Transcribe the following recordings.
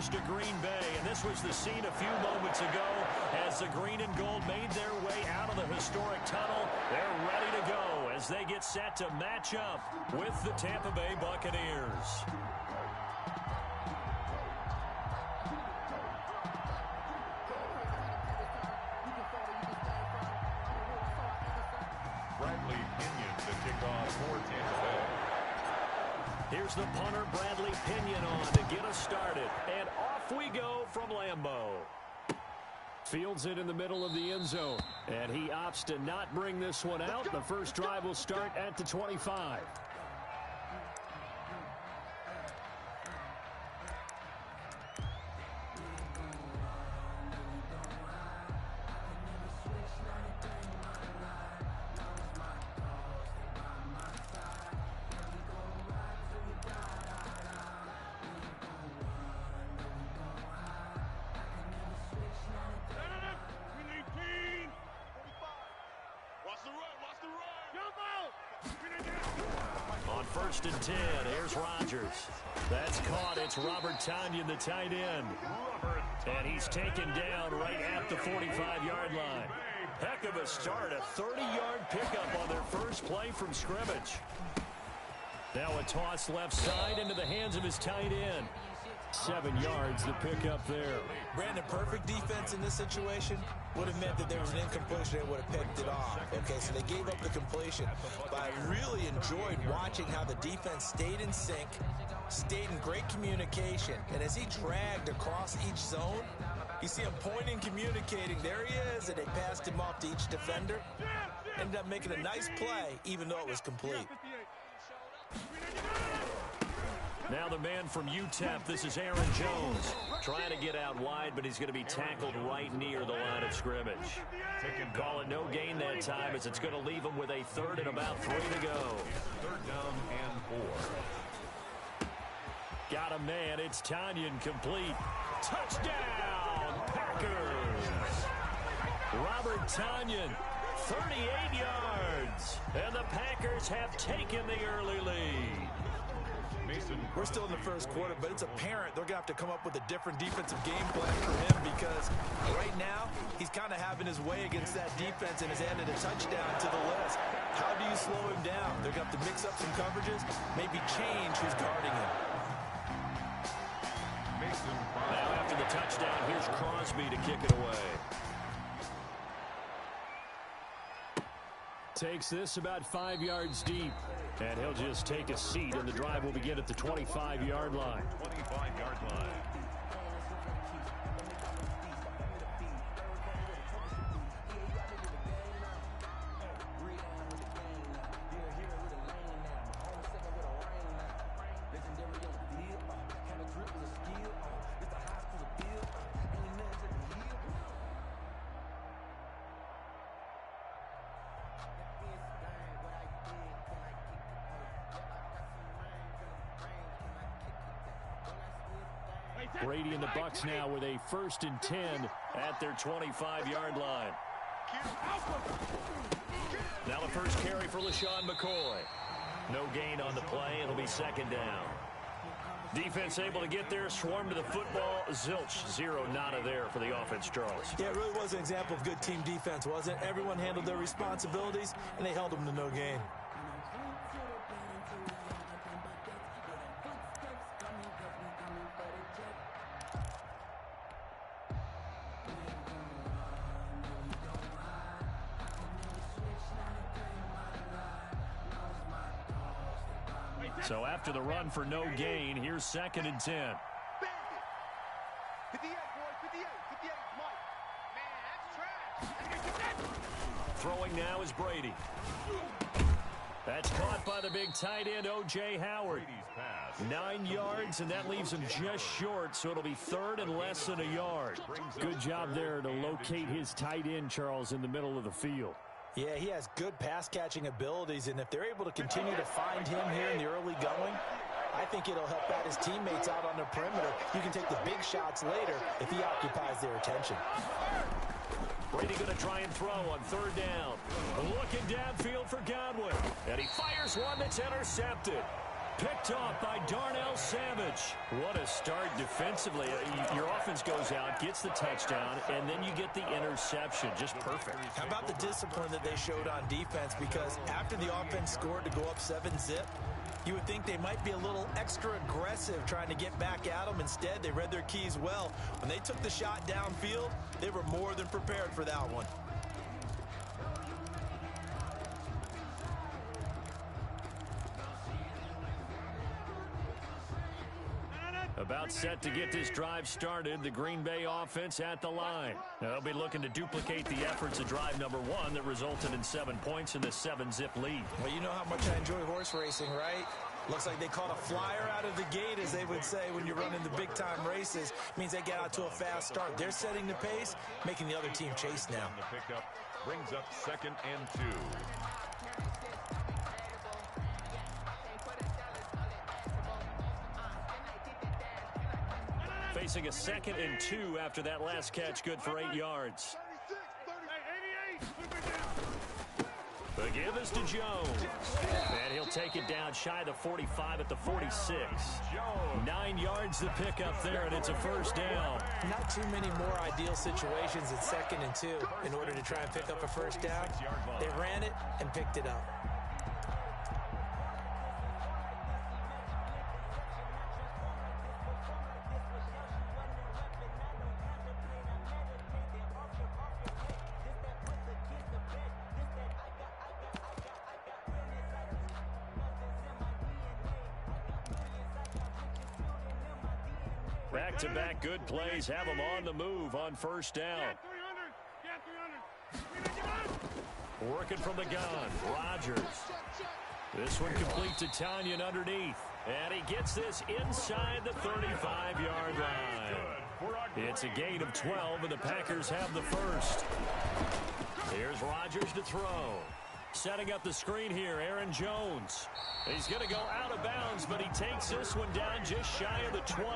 Chargers to Green Bay, and this was the scene a few moments ago as the green and gold made their way out of the historic tunnel. They're ready to go as they get set to match up with the Tampa Bay Buccaneers. Bradley Pinion to kick off for Tampa Bay. Here's the punter, Bradley Pinion, on to get us started. And off we go from Lambeau. Fields it in the middle of the end zone. And he opts to not bring this one out. The first drive will start at the 25. On 1st and 10, here's Rodgers. That's caught. It's Robert Tonyan, the tight end. And he's taken down right at the 45-yard line. Heck of a start, a 30-yard pickup on their first play from scrimmage. Now a toss left side into the hands of his tight end. 7 yards to pick up there. Brandon, perfect defense in this situation would have meant that there was an incompletion. They would have picked it off. Okay, so they gave up the completion. But I really enjoyed watching how the defense stayed in sync, stayed in great communication. And as he dragged across each zone, you see him pointing, communicating. There he is, and they passed him off to each defender. Ended up making a nice play, even though it was complete. Now the man from UTEP, this is Aaron Jones. Trying to get out wide, but he's going to be tackled right near the line of scrimmage. Call it no gain that time as it's going to leave him with a 3rd and about 3 to go. 3rd down and 4. Got a man. It's Tonyan complete. Touchdown, Packers. Robert Tonyan, 38 yards. And the Packers have taken the early lead. We're still in the first quarter, but it's apparent they're going to have to come up with a different defensive game plan for him because right now he's kind of having his way against that defense and has added a touchdown to the list. How do you slow him down? They're going to have to mix up some coverages, maybe change who's guarding him. Now after the touchdown, here's Crosby to kick it away. Takes this about 5 yards deep. And he'll just take a seat, and the drive will begin at the 25-yard line. 25-yard line. Brady and the Bucs now with a 1st and 10 at their 25-yard line. Now the first carry for LaShawn McCoy. No gain on the play. It'll be 2nd down. Defense able to get there, swarm to the football. Zilch, 0 nada there for the offense, Charles. Yeah, it really was an example of good team defense, wasn't it? Everyone handled their responsibilities, and they held them to no gain. So after the run for no gain, here's 2nd and 10. Throwing now is Brady. That's caught by the big tight end, O.J. Howard. 9 yards, and that leaves him just short, so it'll be 3rd and less than a yard. Good job there to locate his tight end, Charles, in the middle of the field. Yeah, he has good pass-catching abilities, and if they're able to continue to find him here in the early going, I think it'll help out his teammates out on the perimeter. You can take the big shots later if he occupies their attention. Brady going to try and throw on 3rd down. Looking downfield for Godwin. And he fires one that's intercepted. Picked off by Darnell Savage. What a start defensively. Your offense goes out, gets the touchdown, and then you get the interception. Just perfect. How about the discipline that they showed on defense? Because after the offense scored to go up 7-zip, you would think they might be a little extra aggressive trying to get back at them. Instead, they read their keys well. When they took the shot downfield, they were more than prepared for that one. About set to get this drive started, the Green Bay offense at the line. They'll be looking to duplicate the efforts of drive number 1 that resulted in 7 points in the 7-zip lead. Well, you know how much I enjoy horse racing, right? Looks like they caught a flyer out of the gate, as they would say when you're running the big-time races. It means they get out to a fast start. They're setting the pace, making the other team chase now. The pickup brings up 2nd and 2. Facing a 2nd and 2 after that last catch, good for 8 yards. The give is to Jones. And he'll take it down shy of the 45 at the 46. 9 yards the pickup there, and it's a first down. Not too many more ideal situations at 2nd and 2 in order to try and pick up a first down. They ran it and picked it up. Back-to-back good plays have them on the move on first down. Working from the gun, Rodgers. This one complete to Tanyan underneath. And he gets this inside the 35-yard line. It's a gain of 12, and the Packers have the first. Here's Rodgers to throw. Setting up the screen here, Aaron Jones. He's going to go out of bounds, but he takes this one down just shy of the 20.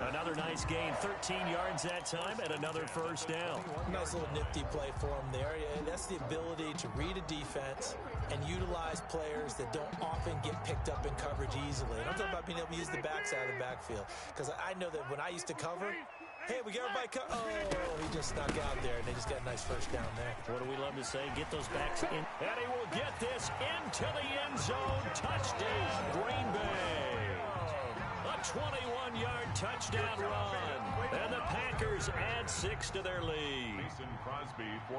Another nice gain, 13 yards that time, and another first down. Nice little nifty play for him there. That's the ability to read a defense and utilize players that don't often get picked up in coverage easily. And I'm talking about being able to use the backside of the backfield. Because I know that when I used to cover, hey, we got everybody covered. Oh, he just snuck out there, and they just got a nice first down there. What do we love to say? Get those backs in. And he will get this into the end zone. Touchdown, Green Bay. A 21-yard touchdown run. And the Packers add 6 to their lead.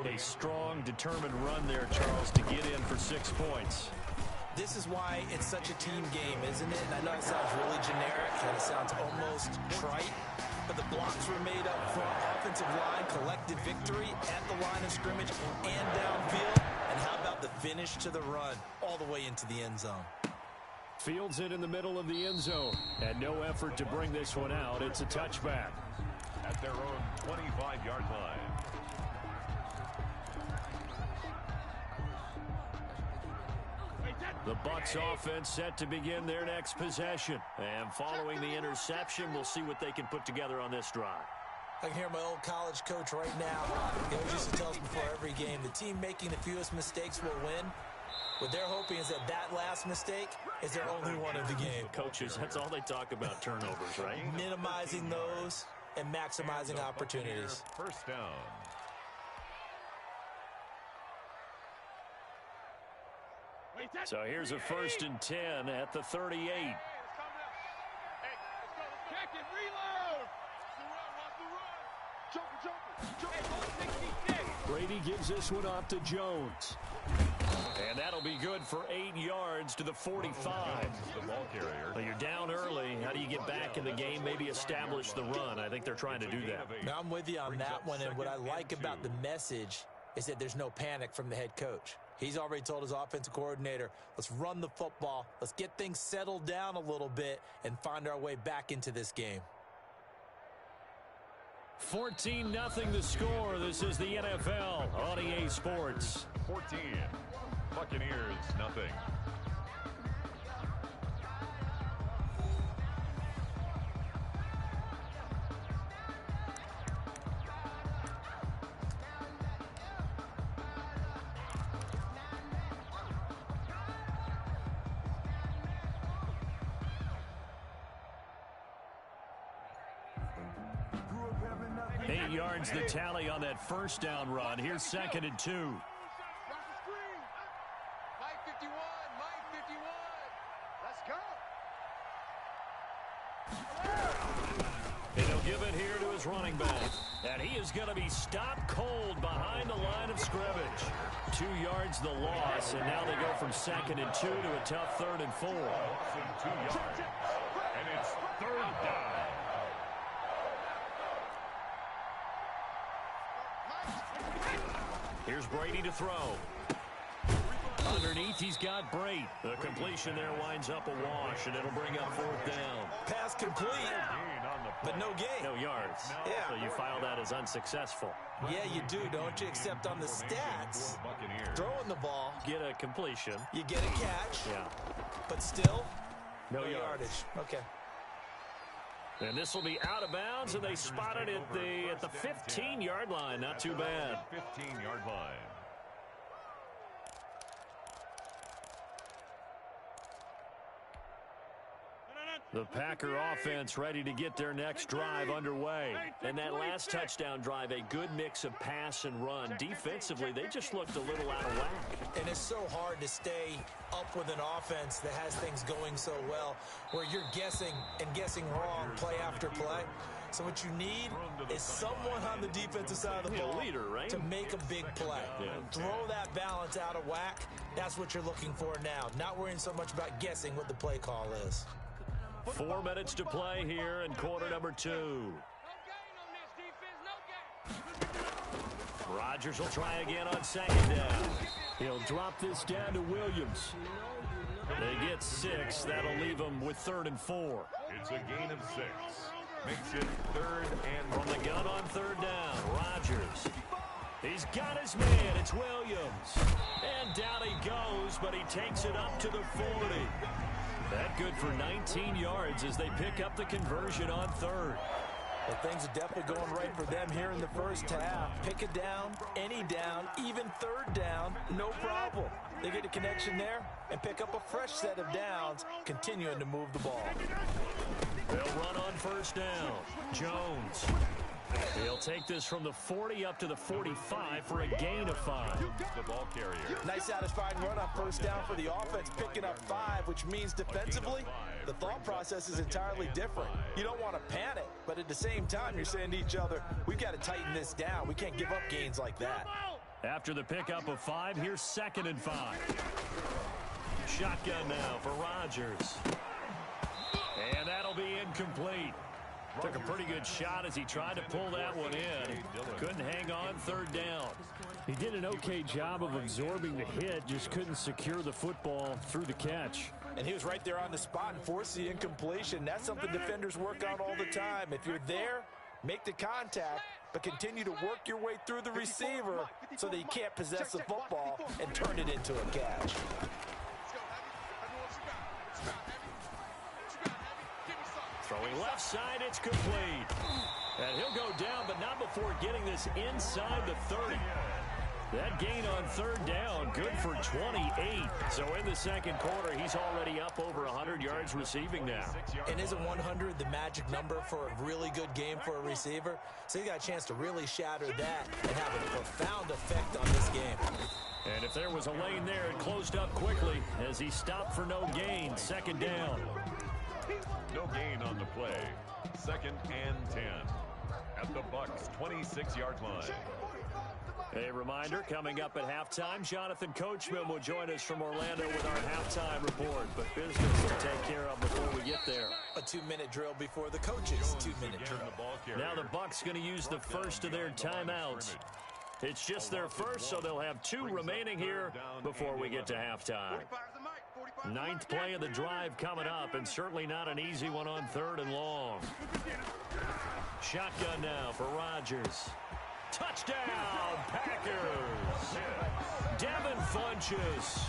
A strong, determined run there, Charles, to get in for 6 points. This is why it's such a team game, isn't it? And I know it sounds really generic, and it sounds almost trite. But the blocks were made up front, offensive line, collective victory at the line of scrimmage and downfield. And how about the finish to the run all the way into the end zone? Fields it in the middle of the end zone. And no effort to bring this one out. It's a touchback. At their own 25-yard line. The Bucs offense set to begin their next possession. And following the interception, we'll see what they can put together on this drive. I can hear my old college coach right now. He always used to tell us before every game, the team making the fewest mistakes will win. What they're hoping is that last mistake is their only one of the game. Coaches, that's all they talk about, turnovers, right? Minimizing those and maximizing opportunities. First down. So here's a 1st and 10 at the 38. Brady gives this one off to Jones. And that'll be good for 8 yards to the 45. The ball carrier. Well, you're down early. How do you get back in the game? Maybe establish the run. I think they're trying to do that. Now, I'm with you on that one, and what I like about the message is that there's no panic from the head coach. He's already told his offensive coordinator, let's run the football, let's get things settled down a little bit and find our way back into this game. 14-0 the score. This is the NFL on EA Sports. 14. Buccaneers, nothing. 8 yards the tally on that first down run. Here's 2nd and 2. Mike 51, Mike 51. Let's go. And he'll give it here to his running back. And he is going to be stopped cold behind the line of scrimmage. 2 yards the loss, and now they go from 2nd and 2 to a tough 3rd and 4. 2 yards. And it's 3rd down. Here's Brady to throw. Underneath, he's got Brate. The completion there winds up a wash, and it'll bring up 4th down. Pass complete, but no gain. No yards. Yeah. So you file that as unsuccessful. Yeah, you do, don't you? Except on the stats, throwing the ball, Get a completion. you get a catch, Yeah. but still, No no yards. yardage. Okay. And this will be out of bounds, and they spotted it at the 15-yard line. Not too bad. 15-yard line. The Packer offense ready to get their next drive underway. And that last touchdown drive, a good mix of pass and run. Defensively, they just looked a little out of whack. And it's so hard to stay up with an offense that has things going so well, where you're guessing and guessing wrong play after play. So what you need is someone on the defensive side of the ball leader, right? to make a big play. Yeah. Throw that balance out of whack. That's what you're looking for now. Not worrying so much about guessing what the play call is. 4 minutes to play here in quarter number 2. No gain on this defense, no gain. Rodgers will try again on 2nd down. He'll drop this down to Williams. They get 6. That'll leave them with 3rd and 4. It's a gain of 6. Makes it 3rd and From the gun on 3rd down, Rodgers. He's got his man. It's Williams. And down he goes, but he takes it up to the 40. That good for 19 yards as they pick up the conversion on 3rd. Well, things are definitely going right for them here in the first half. Pick a down, any down, even 3rd down, no problem. They get a connection there and pick up a fresh set of downs, continuing to move the ball. They'll run on 1st down. Jones. He'll take this from the 40 up to the 45 for a gain of 5. the ball carrier. Nice satisfying run on 1st down for the offense, picking up 5, which means defensively, the thought process is entirely different. You don't want to panic, but at the same time, you're saying to each other, we've got to tighten this down. We can't give up gains like that. After the pickup of 5, here's 2nd and 5. Shotgun now for Rodgers. And that'll be incomplete. Took a pretty good shot as he tried to pull that one in. Couldn't hang on 3rd down. He did an okay job of absorbing the hit, just couldn't secure the football through the catch. And he was right there on the spot and forced the incompletion. That's something defenders work on all the time. If you're there, make the contact, but continue to work your way through the receiver so that he can't possess the football and turn it into a catch. Throwing left side, it's complete. And he'll go down, but not before getting this inside the 30. That gain on 3rd down, good for 28. So in the 2nd quarter, he's already up over 100 yards receiving now. And isn't 100 the magic number for a really good game for a receiver? So he got a chance to really shatter that and have a profound effect on this game. And if there was a lane there, it closed up quickly as he stopped for no gain. 2nd down. No gain on the play. 2nd and 10. At the Bucks' 26-yard line. A reminder, coming up at halftime, Jonathan Coachman will join us from Orlando with our halftime report. But business to take care of before we get there. A 2-minute drill before the coaches' 2-minute drill. Now the Bucks going to use the first of their timeouts. It's just their first, so they'll have 2 remaining here before we get to halftime. 9th play of the drive coming up, and certainly not an easy one on 3rd and long. Shotgun now for Rodgers. Touchdown, Packers! Devin Funchess,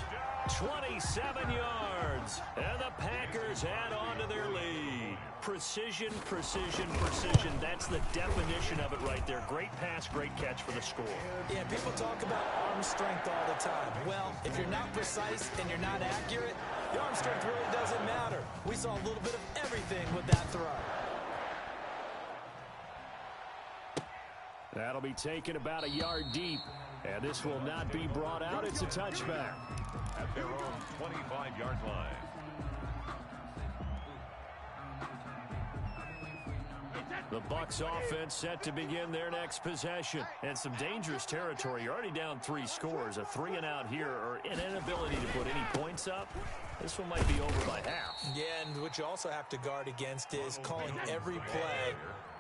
27 yards, and the Packers add on to their lead. Precision, precision, precision. That's the definition of it right there. Great pass, great catch for the score. Yeah, people talk about arm strength all the time. Well, if you're not precise and you're not accurate, your arm strength really doesn't matter. We saw a little bit of everything with that throw. That'll be taken about a yard deep. And this will not be brought out. It's a touchback. At their own 25-yard line. The Bucs offense set to begin their next possession. And some dangerous territory. You're already down 3 scores. A 3-and-out here or an inability to put any points up. This one might be over by half. Yeah, and what you also have to guard against is calling every play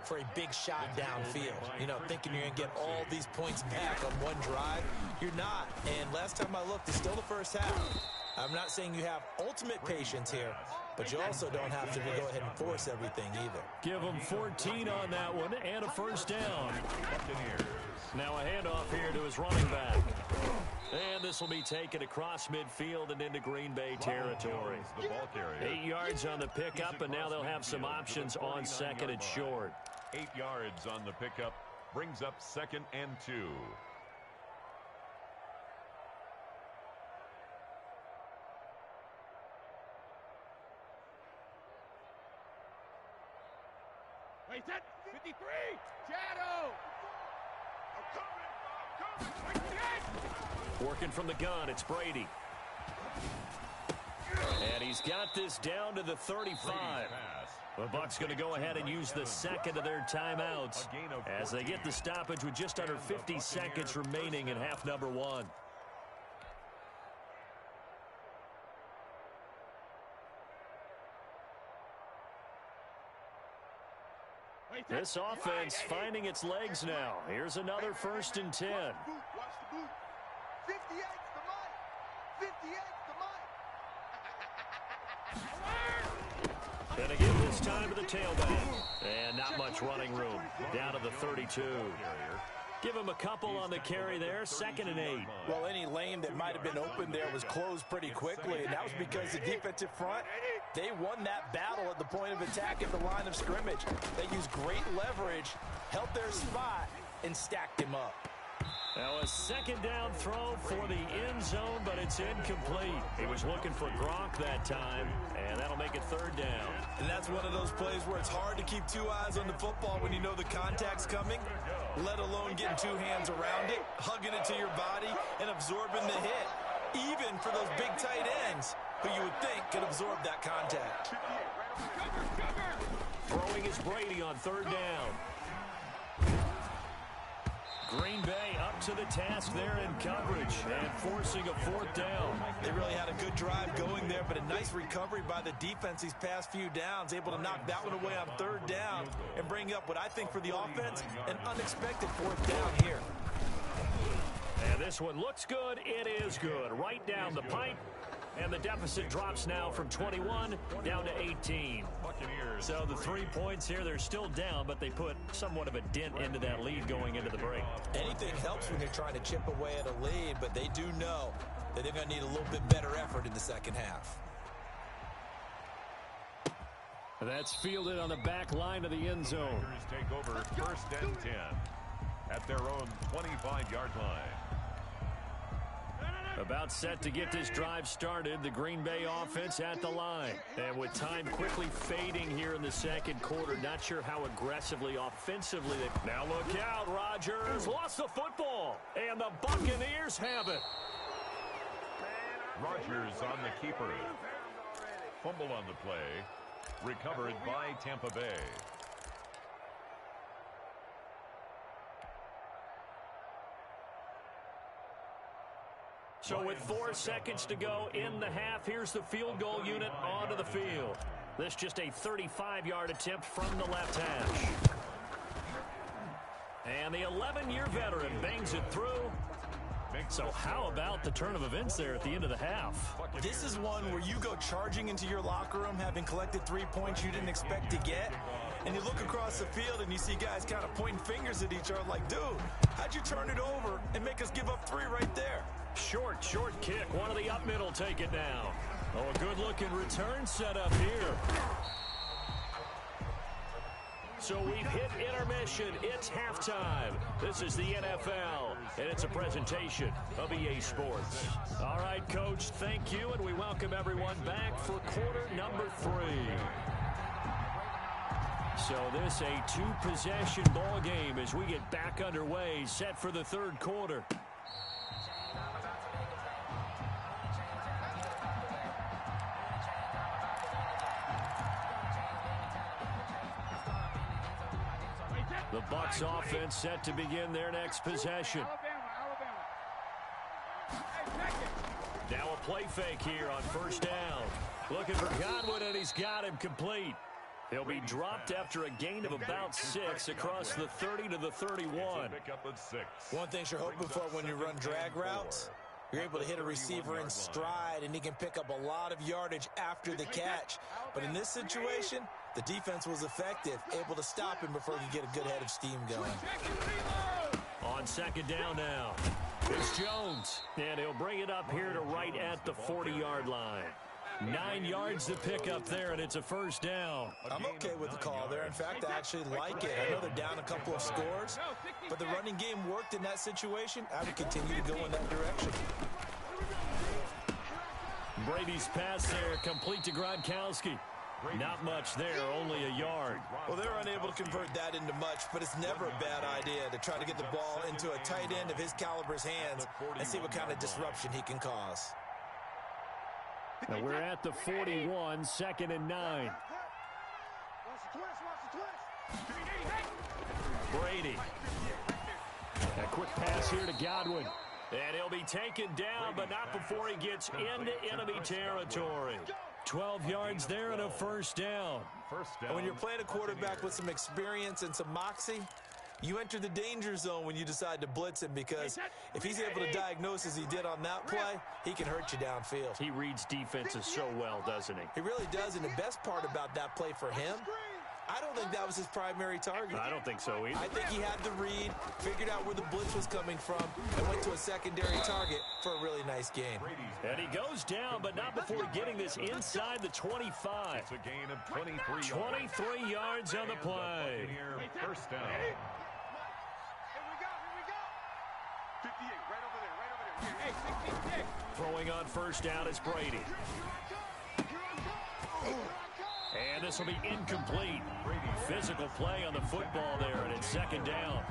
for a big shot downfield. You know, thinking you're going to get all these points back on one drive. You're not. And last time I looked, it's still the first half. I'm not saying you have ultimate patience here, but you also don't have to go ahead and force everything either. Give them 14 on that one and a first down. Now a handoff here to his running back. And this will be taken across midfield and into Green Bay territory. 8 yards on the pickup, and now they'll have some options on second and short. 8 yards on the pickup brings up 2nd and 2. Wait, set 53. Shadow. I'm coming. Working from the gun, it's Brady. And he's got this down to the 35. The Bucs going to go ahead and use the second of their timeouts as they get the stoppage with just under 50 seconds remaining in half number 1. This offense finding its legs now. Here's another 1st and 10. Watch the boot. 58's the mic. 58's the mic. Gonna give this time to the tailback. And not much running room. Down to the 32. Give him a couple on the carry there. 2nd and 8. Well, any lane that might have been open there was closed pretty quickly, and that was because the defensive front, they won that battle at the point of attack at the line of scrimmage. They used great leverage, held their spot, and stacked him up. Now a 2nd down throw for the end zone, but it's incomplete. He was looking for Gronk that time, and that'll make it 3rd down. And that's one of those plays where it's hard to keep 2 eyes on the football when you know the contact's coming, let alone getting 2 hands around it, hugging it to your body, and absorbing the hit, even for those big tight ends who you would think could absorb that contact. Throwing is Brady on 3rd down. Green Bay up to the task there in coverage and forcing a 4th down. They really had a good drive going there, but a nice recovery by the defense these past few downs, able to knock that one away on 3rd down and bring up what I think for the offense, an unexpected 4th down here. And this one looks good. It is good. Right down the pipe. And the deficit drops now from 21 down to 18. So the 3 points here, they're still down, but they put somewhat of a dent into that lead going into the break. Anything helps when you're trying to chip away at a lead, but they do know that they're going to need a little bit better effort in the second half. That's fielded on the back line of the end zone. Take over 1st and 10 at their own 25-yard line. About set to get this drive started, the Green Bay offense at the line. And with time quickly fading here in the 2nd quarter, not sure how aggressively, offensively. Now look out, Rodgers lost the football, and the Buccaneers have it. Rodgers on the keeper. Fumble on the play. Recovered by Tampa Bay. So with 4 seconds to go in the half, here's the field goal unit onto the field. This just a 35-yard attempt from the left hash. And the 11-year veteran bangs it through. So how about the turn of events there at the end of the half? This is one where you go charging into your locker room having collected 3 points you didn't expect to get. And you look across the field and you see guys kind of pointing fingers at each other like, dude, how'd you turn it over and make us give up 3 right there? Short kick. One of the up middle take it now. Oh, a good-looking return set up here. So we've hit intermission. It's halftime. This is the NFL, and it's a presentation of EA Sports. All right, Coach, thank you, and we welcome everyone back for quarter number 3. So this a two-possession ball game as we get back underway, set for the third quarter. The Bucs offense set to begin their next possession. Now a play fake here on first down. Looking for Godwin, and he's got him complete. He'll be dropped after a gain of about 6 across the 30 to the 31. One thing you're hoping for when you run drag routes, you're able to hit a receiver in stride, and he can pick up a lot of yardage after the catch. But in this situation, the defense was effective, able to stop him before he could get a good head of steam going. On second down now, it's Jones, and he'll bring it up here to right at the 40-yard line. 9 yards to pick up there, and it's a first down. I'm okay with the call there. In fact, I actually like it. I know they're down a couple of scores, but the running game worked in that situation. I would continue to go in that direction. Brady's pass there, complete to Gronkowski. Not much there, only a yard. Well, they're unable to convert that into much, but it's never a bad idea to try to get the ball into a tight end of his caliber's hands and see what kind of disruption he can cause. Now we're at the 41, 2nd and 9. Brady. A quick pass here to Godwin. And he'll be taken down, but not before he gets into enemy territory. 12 yards there and a first down. And when you're playing a quarterback with some experience and some moxie, you enter the danger zone when you decide to blitz him, because if he's able to diagnose as he did on that play, he can hurt you downfield. He reads defenses so well, doesn't he? He really does, and the best part about that play for him, I don't think that was his primary target. I don't think so either. I think he had the read, figured out where the blitz was coming from, and went to a secondary target for a really nice game. And he goes down, but not before getting this inside the 25. It's a gain of 23 yards. 23 yards on the play. First down. Here we go. 58, right over there. Hey, 66. Throwing on first down is Brady. And this will be incomplete. Physical play on the football there, and it's second down.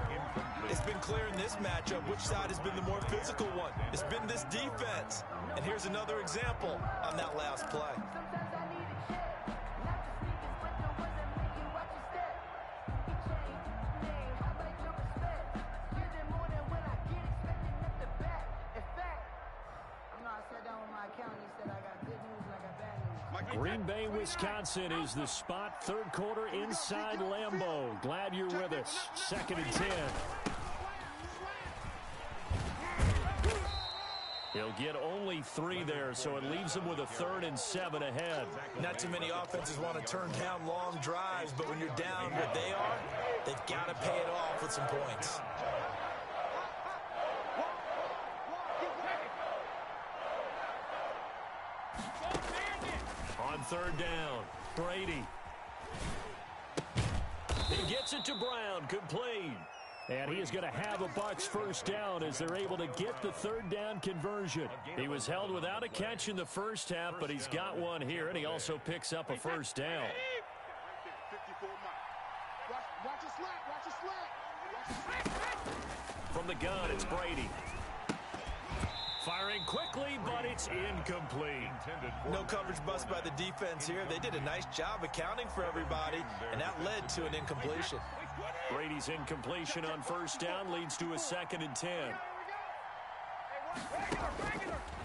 It's been clear in this matchup which side has been the more physical one. It's been this defense. And here's another example on that last play. Green Bay, Wisconsin is the spot. Third quarter inside Lambeau. Glad you're with us. 2nd and 10. He'll get only 3 there, so it leaves him with a 3rd and 7 ahead. Not too many offenses want to turn down long drives, but when you're down what they are, they've got to pay it off with some points. On third down, Brady. He gets it to Brown, complete. And he is going to have a Bucs first down as they're able to get the third down conversion. He was held without a catch in the first half, but he's got one here, and he also picks up a first down. From the gun, it's Brady. Firing quickly, but it's incomplete. No coverage bust by the defense here. They did a nice job accounting for everybody, and that led to an incompletion. Brady's incompletion on first down leads to a 2nd and 10.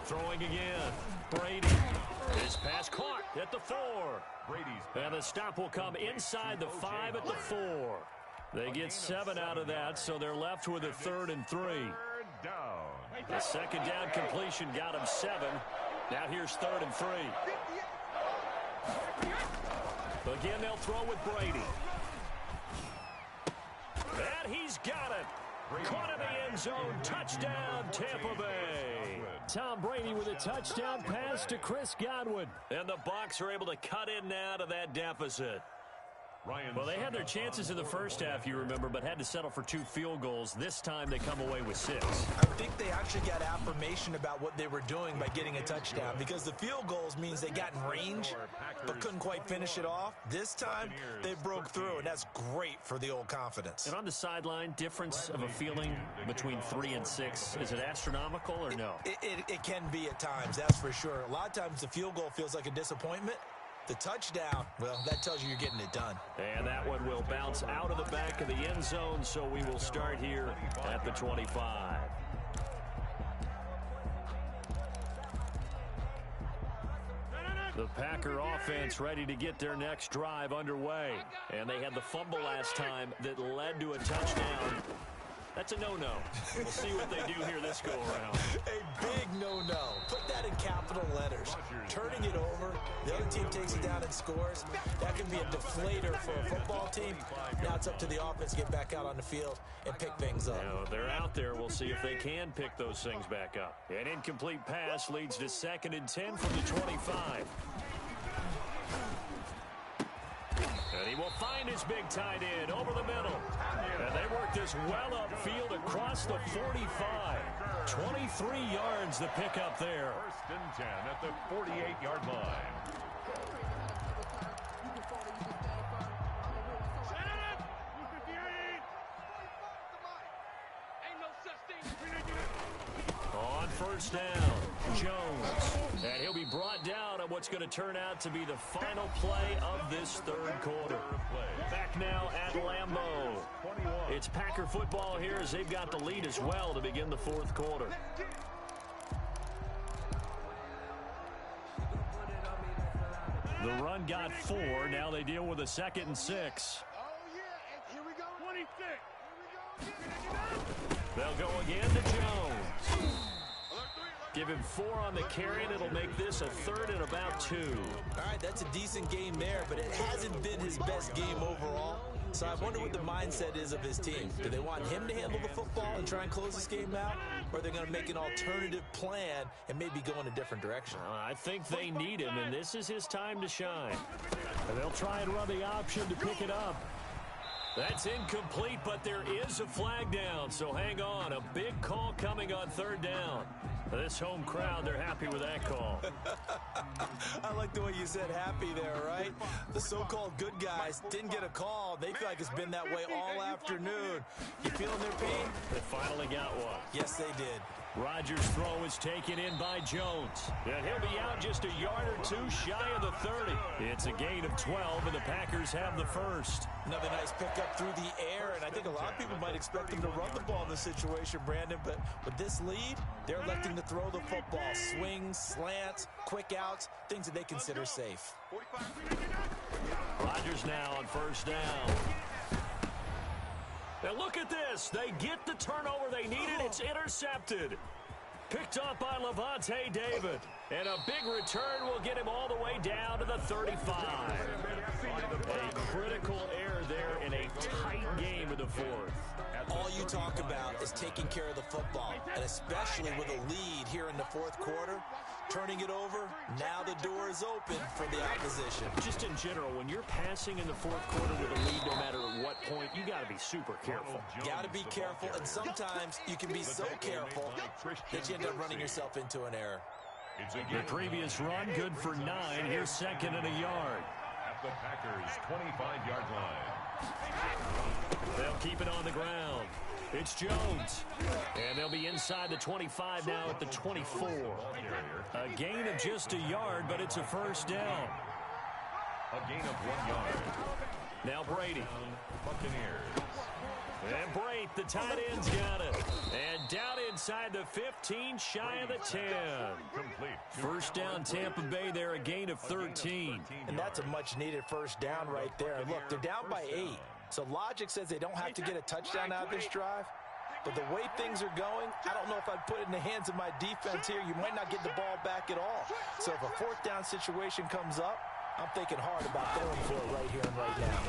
Throwing again. Brady. His pass caught at the 4. And the stop will come inside the 5 at the 4. They get 7 out of that, so they're left with a 3rd and 3. The second down completion got him 7. Now here's 3rd and 3. Again, they'll throw with Brady. And he's got it. Caught in the end zone. Touchdown, Tampa Bay. Tom Brady with a touchdown pass to Chris Godwin. And the Bucs are able to cut in now to that deficit. Well, they had their chances in the first half, you remember, but had to settle for 2 field goals. This time they come away with 6. I think they actually got affirmation about what they were doing by getting a touchdown, because the field goals means they got in range, but couldn't quite finish it off. This time, they broke through, and that's great for the old confidence. And on the sideline, difference of a feeling between 3 and 6, is it astronomical or no? It can be at times, that's for sure. A lot of times the field goal feels like a disappointment. The touchdown, well, that tells you you're getting it done. And that one will bounce out of the back of the end zone, so we will start here at the 25. The Packer offense ready to get their next drive underway. And they had the fumble last time that led to a touchdown. That's a no-no. We'll see what they do here this go-around. A big no-no. Put that in capital letters. Turning it over, the other team takes it down and scores. That can be a deflator for a football team. Now it's up to the offense to get back out on the field and pick things up. Now, they're out there. We'll see if they can pick those things back up. An incomplete pass leads to 2nd and 10 from the 25. And he will find his big tight end over the middle. And they work this well upfield across the 45. 23 yards the pickup there. 1st and 10 at the 48-yard line. On 1st down, Jones. And he'll be brought down on what's going to turn out to be the final play of this 3rd quarter. Back now at Lambeau. It's Packer football here as they've got the lead as well to begin the 4th quarter. The run got 4. Now they deal with a 2nd and 6. Here we go. 26. They'll go again to Jones. Give him 4 on the carry, and it'll make this a 3rd and about 2. All right, that's a decent game there, but it hasn't been his best game overall. So I wonder what the mindset is of his team. Do they want him to handle the football and try and close this game out? Or are they going to make an alternative plan and maybe go in a different direction? I think they need him, and this is his time to shine. And they'll try and run the option to pick it up. That's incomplete, but there is a flag down, so hang on. A big call coming on 3rd down. This home crowd, they're happy with that call. I like the way you said happy there, right? The so-called good guys didn't get a call. They feel like it's been that way all afternoon. You feeling their pain? They finally got one. Yes, they did. Rodgers' throw is taken in by Jones. And he'll be out just a yard or 2 shy of the 30. It's a gain of 12, and the Packers have the 1st. Another nice pickup through the air, and I think a lot of people might expect them to run the ball in this situation, Brandon, but with this lead, they're electing to throw the football. Swings, slants, quick outs, things that they consider safe. Rodgers now on 1st down. Now look at this. They get the turnover they needed. It's intercepted. Picked up by Levante David. And a big return will get him all the way down to the 35. A critical error there in a tight game in the 4th. All you talk about is taking care of the football, and especially with a lead here in the 4th quarter. Turning it over, now the door is open for the opposition. Just in general, when you're passing in the 4th quarter with a lead, no matter what point, you got to be super careful. Got to be careful, and sometimes you can be so careful that you end up running yourself into an error. The previous run, good for 9. Here's 2nd and a yard. At the Packers' 25-yard line. They'll keep it on the ground. It's Jones. And they'll be inside the 25 now at the 24. A gain of just a yard, but it's a 1st down. A gain of 1 yard. Now Brady. Buccaneers. And Brate, the tight end's got it. And down inside the 15, shy of the 10. Complete. 1st down Tampa Bay there, a gain of 13. And that's a much-needed 1st down right there. Look, they're down by 8. So logic says they don't have to get a touchdown out of this drive. But the way things are going, I don't know if I'd put it in the hands of my defense here. You might not get the ball back at all. So if a 4th down situation comes up, I'm thinking hard about going for it right here and right now.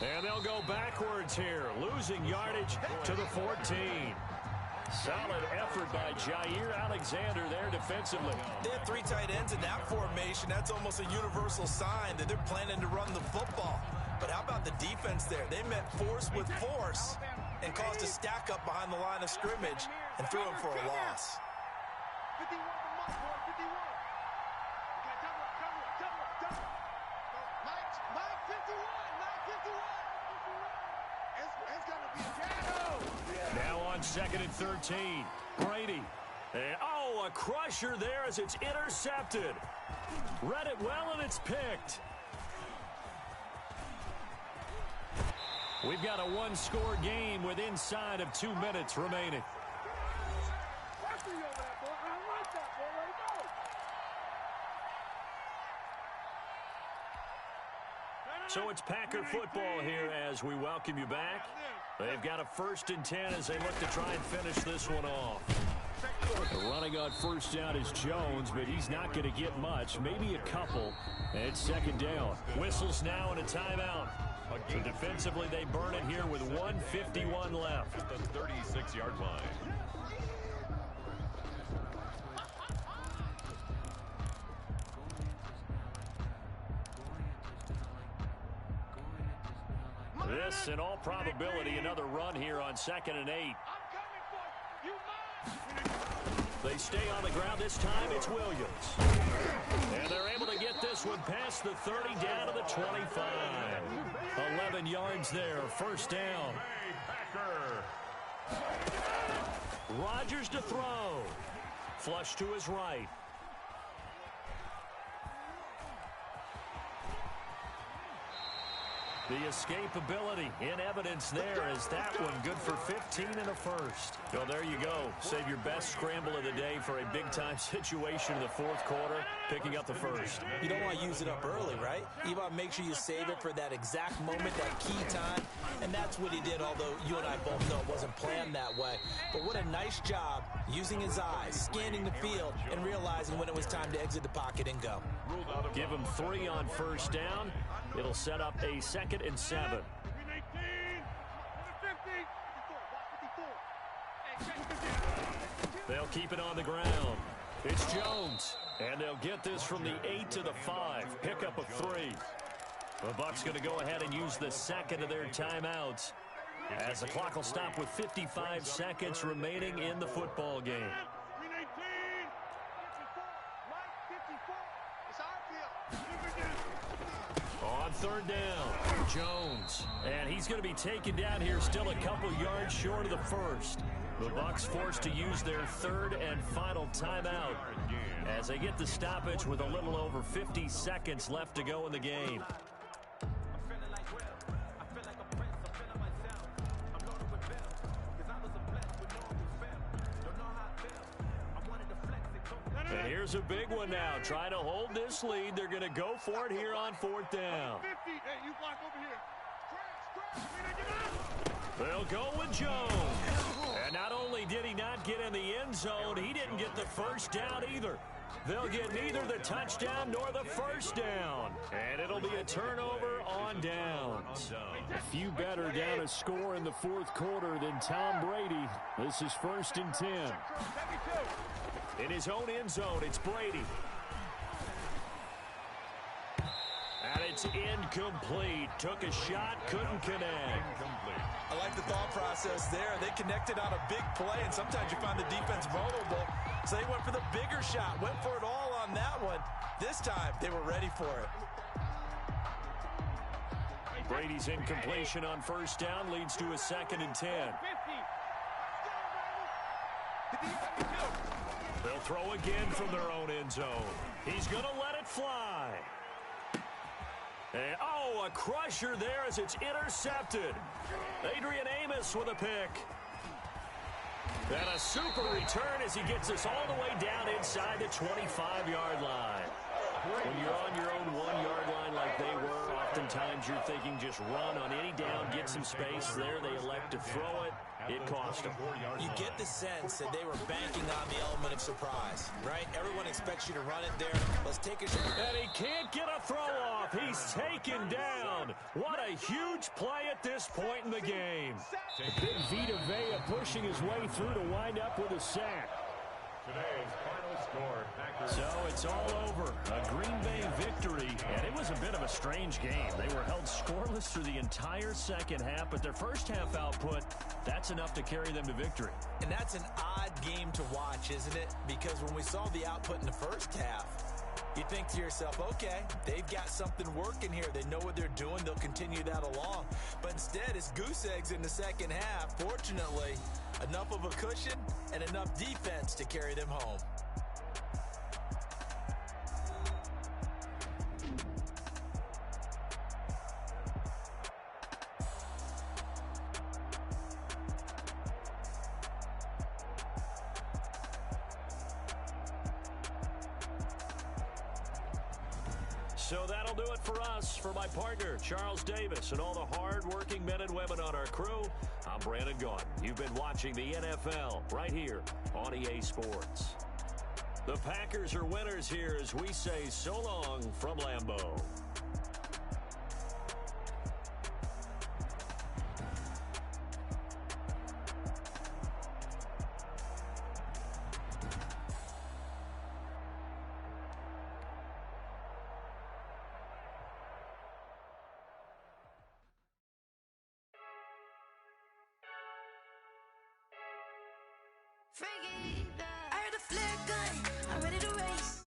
And they'll go backwards here, losing yardage to the 14. Solid effort by Jair Alexander there defensively. They have 3 tight ends in that formation. That's almost a universal sign that they're planning to run the football. But how about the defense there? They met force with force and caused a stack up behind the line of scrimmage and threw him for a loss. 51 to my boy, 51. Okay, double up. on 2nd and 13. Brady. And, oh, a crusher there as it's intercepted. Read it well, and it's picked. We've got a one-score game with inside of 2 minutes remaining. So it's Packer football here as we welcome you back. They've got a 1st and 10 as they look to try and finish this one off. Running on 1st down is Jones, but he's not going to get much, maybe a couple. And 2nd down. Whistles now and a timeout. So defensively, they burn it here with 1:51 left. At the 36-yard line. This, in all probability, another run here on 2nd and 8. They stay on the ground. This time it's Williams. And they're able to get this one past the 30 down to the 25. 11 yards there. 1st down. Rodgers to throw. Flush to his right. The escapability in evidence there as that one good for 15 and a 1st. Well, there you go. Save your best scramble of the day for a big-time situation in the 4th quarter, picking up the 1st. You don't want to use it up early, right? You want to make sure you save it for that exact moment, that key time. And that's what he did, although you and I both know it wasn't planned that way. But what a nice job using his eyes, scanning the field, and realizing when it was time to exit the pocket and go. Give him 3 on 1st down. It'll set up a 2nd and 7. They'll keep it on the ground. It's Jones. And they'll get this from the 8 to the 5. Pickup of 3. The Bucs going to go ahead and use the 2nd of their timeouts as the clock will stop with 55 seconds remaining in the football game. On 3rd down, Jones. And he's going to be taken down here still a couple yards short of the 1st. The Bucs forced to use their 3rd and final timeout as they get the stoppage with a little over 50 seconds left to go in the game. And here's a big one now. Trying to hold this lead. They're going to go for it here on 4th down. They'll go with Jones. And not only did he not get in the end zone, he didn't get the 1st down either. They'll get neither the touchdown nor the 1st down. And it'll be a turnover on downs. A few better down a score in the 4th quarter than Tom Brady. This is 1st and 10. In his own end zone, it's Brady. And it's incomplete. Took a shot, couldn't connect. I like the thought process there. They connected on a big play, and sometimes you find the defense vulnerable. So they went for the bigger shot, went for it all on that one. This time, they were ready for it. Brady's incompletion on 1st down leads to a 2nd and 10. They'll throw again from their own end zone. He's going to let it fly. And, oh, a crusher there as it's intercepted. Adrian Amos with a pick. And a super return as he gets us all the way down inside the 25-yard line. When you're on your own 1-yard line like they were, oftentimes you're thinking just run on any down, get some space. There they elect to throw it. It cost them. You get the sense that they were banking on the element of surprise, right? Everyone expects you to run it there. Let's take a shot. And he can't get a throw off. He's taken down. What a huge play at this point in the game. Big Vita Vea pushing his way through to wind up with a sack. Today's final score, Packers. So it's all over. A Green Bay victory, and it was a bit of a strange game. They were held scoreless through the entire second half, but their first half output, that's enough to carry them to victory. And that's an odd game to watch, isn't it? Because when we saw the output in the first half, You think to yourself, okay, they've got something working here. They know what they're doing. They'll continue that along. But instead, it's goose eggs in the second half. Fortunately, enough of a cushion and enough defense to carry them home. So that'll do it for us. For my partner, Charles Davis, and all the hard-working men and women on our crew, I'm Brandon Gaudin. You've been watching the NFL right here on EA Sports. The Packers are winners here as we say so long from Lambeau. I heard a flare gun, I'm ready to race.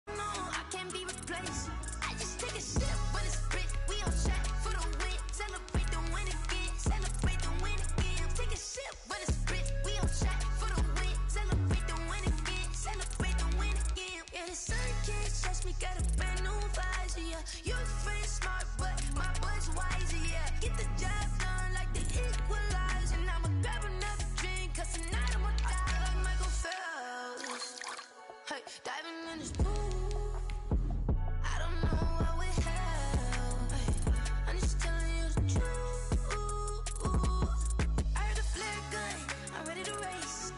No, I can't be replaced. I just take a sip when it's split. We on track for the win. Celebrate the win again. Celebrate the win again. Take a sip when it's split. We on track for the win. Celebrate the win again. Celebrate the win again. Yeah, the sun can't touch me. Got a brand new visor. Yeah, your friend smart, but my boy's wiser. Yeah, get the job done like the equalizer. And I'ma grab another drink, 'cause tonight I'ma die like Michael Phelps. Hey, diving in this pool. I don't know what would help. Hey, I'm just telling you the truth. I heard a flare gun, I'm ready to race.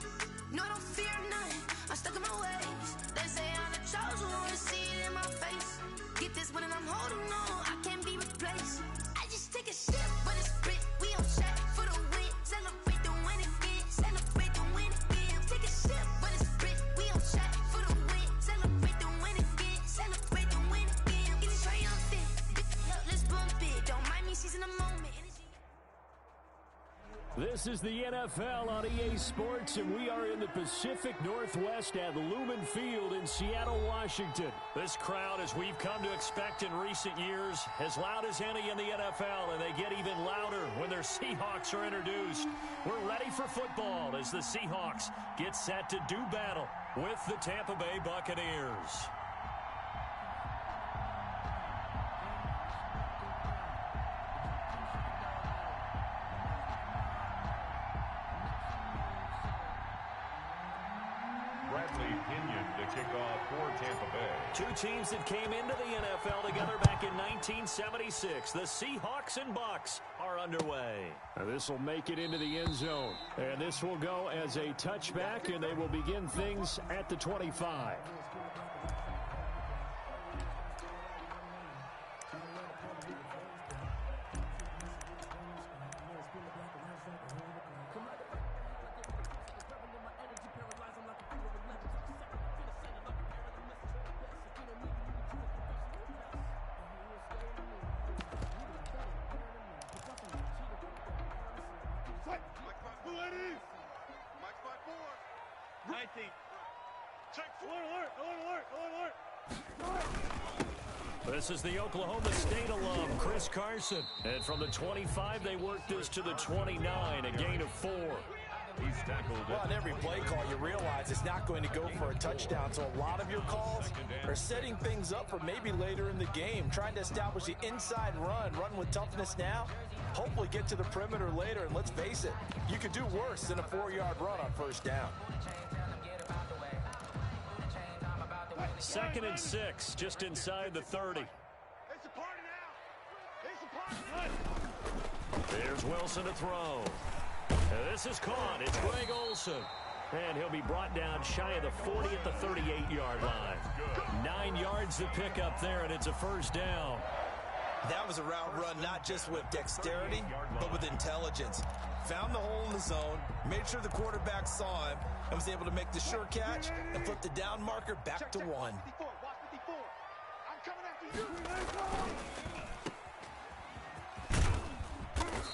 No, I don't fear nothing, I'm stuck in my ways. They say I'm the chosen one, see it in my face. Get this one and I'm holding on, I can't be replaced. I just take a sip when it's split. We on track for the win. Celebrate the win again. Celebrate the win again. Take a sip when it's split. We on track for the win. Celebrate the win again. Celebrate the win again. Get it triumphant. Let's bump it. Don't mind me seizing the moment. This is the NFL on EA Sports, and we are in the Pacific Northwest at Lumen Field in Seattle, Washington. This crowd, as we've come to expect in recent years, as loud as any in the NFL, and they get even louder when their Seahawks are introduced. We're ready for football as the Seahawks get set to do battle with the Tampa Bay Buccaneers. To kick off for Tampa Bay. Two teams that came into the NFL together back in 1976. The Seahawks and Bucs are underway. This will make it into the end zone. And this will go as a touchback, and they will begin things at the 25. This is the Oklahoma State alum, Chris Carson. And from the 25, they work this to the 29, a gain of 4. He's tackled. Well, on every play call, you realize it's not going to go for a touchdown. So a lot of your calls are setting things up for maybe later in the game, trying to establish the inside run with toughness now, hopefully get to the perimeter later. And let's face it, you could do worse than a 4-yard run on first down. 2nd and 6, just inside the 30. It's a party now. It's a party. There's Wilson to throw. And this is caught. It's Greg Olsen. And he'll be brought down shy of the 40 at the 38-yard line. 9 yards to pick up there, and it's a first down. That was a route run not just with dexterity, but with intelligence. Found the hole in the zone, made sure the quarterback saw him, and was able to make the sure catch and flip the down marker back to 1. Watch 54. I'm coming after you.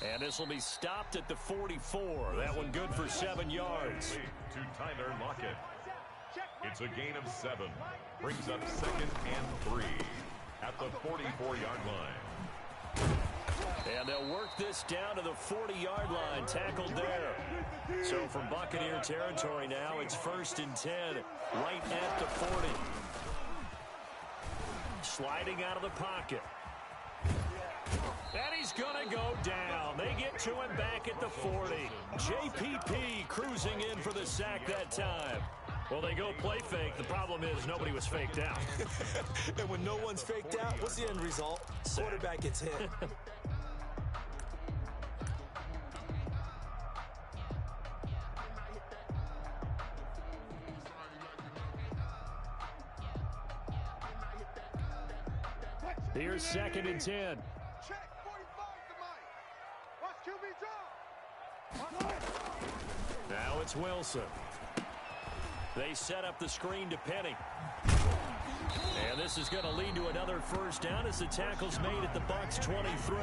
And this will be stopped at the 44. That one good for 7 yards. To Tyler Lockett. It's a gain of 7. Brings up 2nd and 3 at the 44-yard line. And they'll work this down to the 40-yard line, tackled there. So from Buccaneer territory now, it's 1st and 10, right at the 40. Sliding out of the pocket. And he's going to go down. They get to him back at the 40. JPP cruising in for the sack that time. Well, they go play fake. The problem is nobody was faked out. And when no one's faked out, what's the end result? Quarterback gets hit. Here's 2nd and 10. Check, 45 to Mike. Watch QB draw. Now it's Wilson. They set up the screen to Penny. And this is going to lead to another 1st down as the tackle's made at the Bucs 23.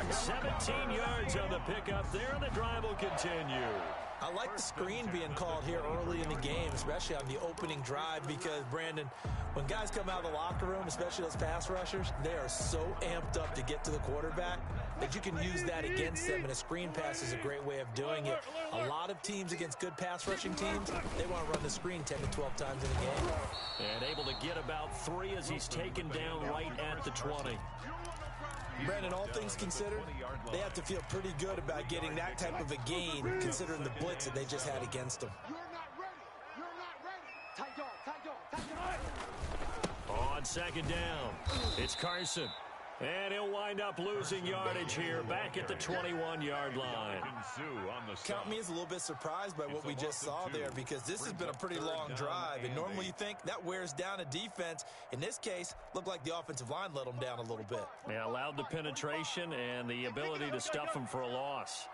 17 yards on the pickup there, and the drive will continue. I like the screen being called here early in the game, especially on the opening drive, because, Brandon, when guys come out of the locker room, especially those pass rushers, they are so amped up to get to the quarterback that you can use that against them, and a screen pass is a great way of doing it. A lot of teams against good pass rushing teams, they want to run the screen 10 to 12 times in a game. And able to get about 3 as he's taken down right at the 20. Brandon, all things considered, they have to feel pretty good about getting that type of a gain, considering the blitz that they just had against them. You're not ready. You're not ready. Tight dog, tight dog, tight dog. On 2nd down, it's Carson. And he'll wind up losing yardage here back at the 21-yard line. Count me as a little bit surprised by what we just saw there, because this has been a pretty long drive, and normally you think that wears down a defense. In this case, looked like the offensive line let them down a little bit. Yeah, allowed the penetration and the ability to stuff them for a loss.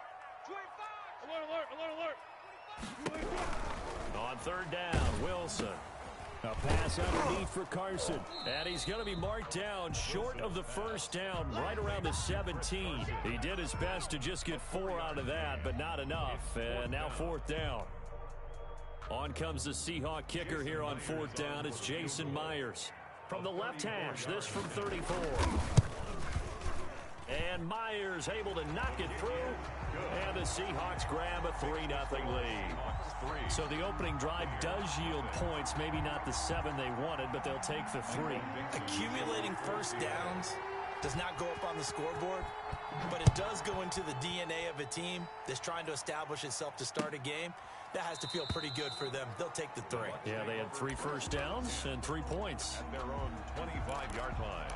25. Alert. On 3rd down, Wilson. A pass underneath for Carson. And he's going to be marked down short of the 1st down, right around the 17. He did his best to just get 4 out of that, but not enough. And now 4th down. On comes the Seahawk kicker here on 4th down. It's Jason Myers. From the left hash, this from 34. And Myers able to knock it through. And the Seahawks grab a 3-0 lead. So the opening drive does yield points, maybe not the 7 they wanted, but they'll take the 3. Accumulating 1st downs does not go up on the scoreboard, but it does go into the DNA of a team that's trying to establish itself to start a game. That has to feel pretty good for them. They'll take the 3. Yeah, they had 3 1st downs and 3 points. At their own 25-yard line.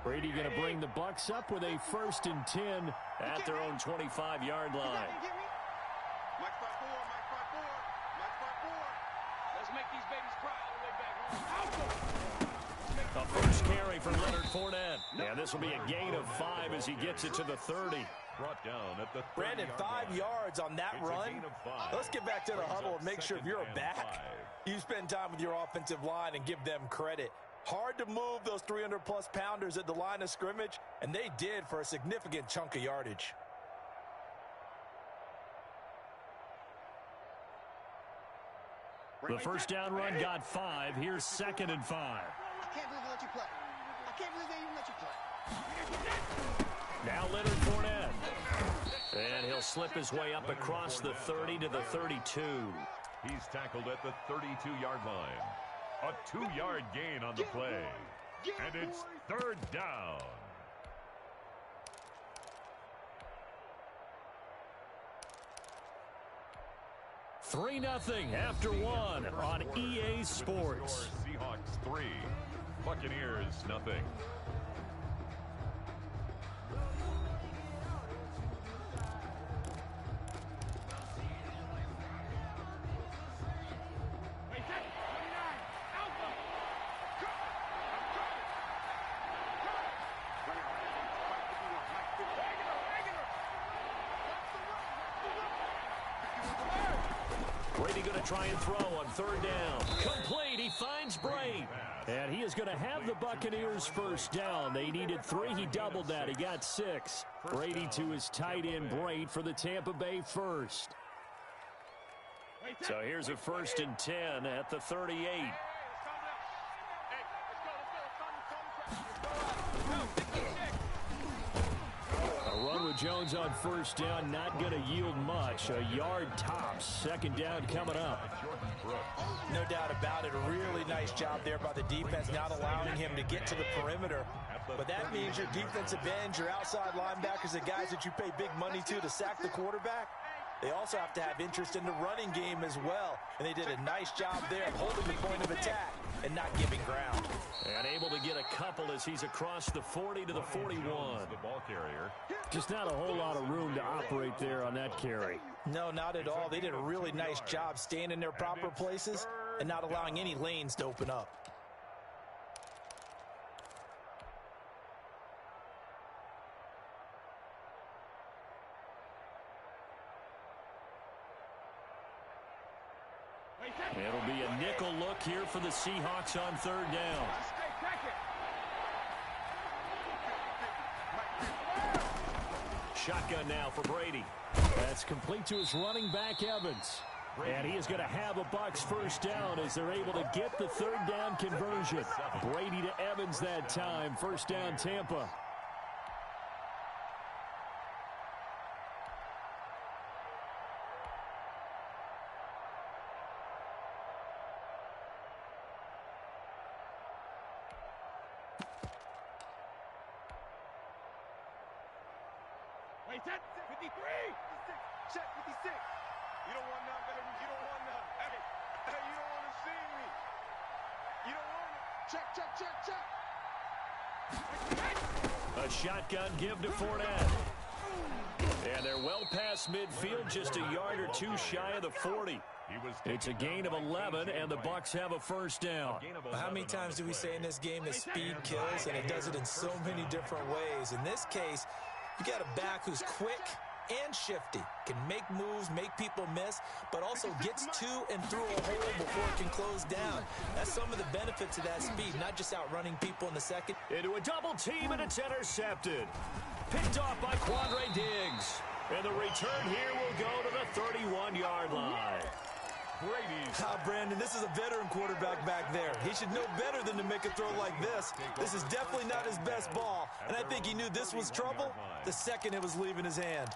Brady going to bring the Bucs up with a 1st and 10 at their own 25-yard line. Mike 5-4, Mike 5-4, Mike 5-4. Let's make these babies cry all the way back home. A 1st carry for Leonard Fournette. And this will be a gain of 5 as he gets it to the 30. Brought down at the Brandon, 5 yards on that run. Let's get back to the huddle and make sure if you're a back, you spend time with your offensive line and give them credit. Hard to move those 300-plus pounders at the line of scrimmage, and they did for a significant chunk of yardage. The 1st down run got 5. Here's 2nd and 5. I can't believe they let you play. I can't believe they even let you play. Now Leonard Fournette. And he'll slip his way up across the 30 to the 32. He's tackled at the 32-yard line. A 2-yard gain on the play. And it's 3rd down. Three 0 after 1 on EA Sports. Seahawks 3, Buccaneers 0. to try and throw on third down. Complete. He finds Brate. And he is going to have the Buccaneers first down. They needed 3. He doubled that. He got 6. Brady to his tight end, Brate, for the Tampa Bay first. So here's a 1st and 10 at the 38. A run with Jones on first down, not going to yield much. A yard tops. 2nd down coming up. No doubt about it. A really nice job there by the defense, not allowing him to get to the perimeter. But that means your defensive ends, your outside linebackers, the guys that you pay big money to sack the quarterback, they also have to have interest in the running game as well. And they did a nice job there of holding the point of attack and not giving ground. And able to get a couple as he's across the 40 to the 41. The ball carrier. Just not a whole lot of room to operate there on that carry. No, not at all. They did a really nice job staying in their proper places and not allowing any lanes to open up. It'll be a nickel look here for the Seahawks on 3rd down. Shotgun now for Brady. That's complete to his running back, Evans. And he is going to have a Bucs first down as they're able to get the 3rd down conversion. Brady to Evans that time. 1st down, Tampa. Wait, 53! Check 56. You don't want none, baby. You don't want none. Hey, you don't want to see me. You don't want it. Check. A shotgun give to Fournette. And they're well past midfield, just a yard or 2 shy of the 40. It's a gain of 11, and the Bucs have a first down. Well, how many times do we say in this game that speed kills, and it does it in so many different ways? In this case, you got a back who's quick and shifty, can make moves, make people miss, but also gets to and through a hole before it can close down. That's some of the benefits of that speed, not just outrunning people in the second. Into a double team, and it's intercepted. Picked off by Quandre Diggs. And the return here will go to the 31-yard line. Brandon, this is a veteran quarterback back there. He should know better than to make a throw like this. This is definitely not his best ball, and I think he knew this was trouble the second it was leaving his hand.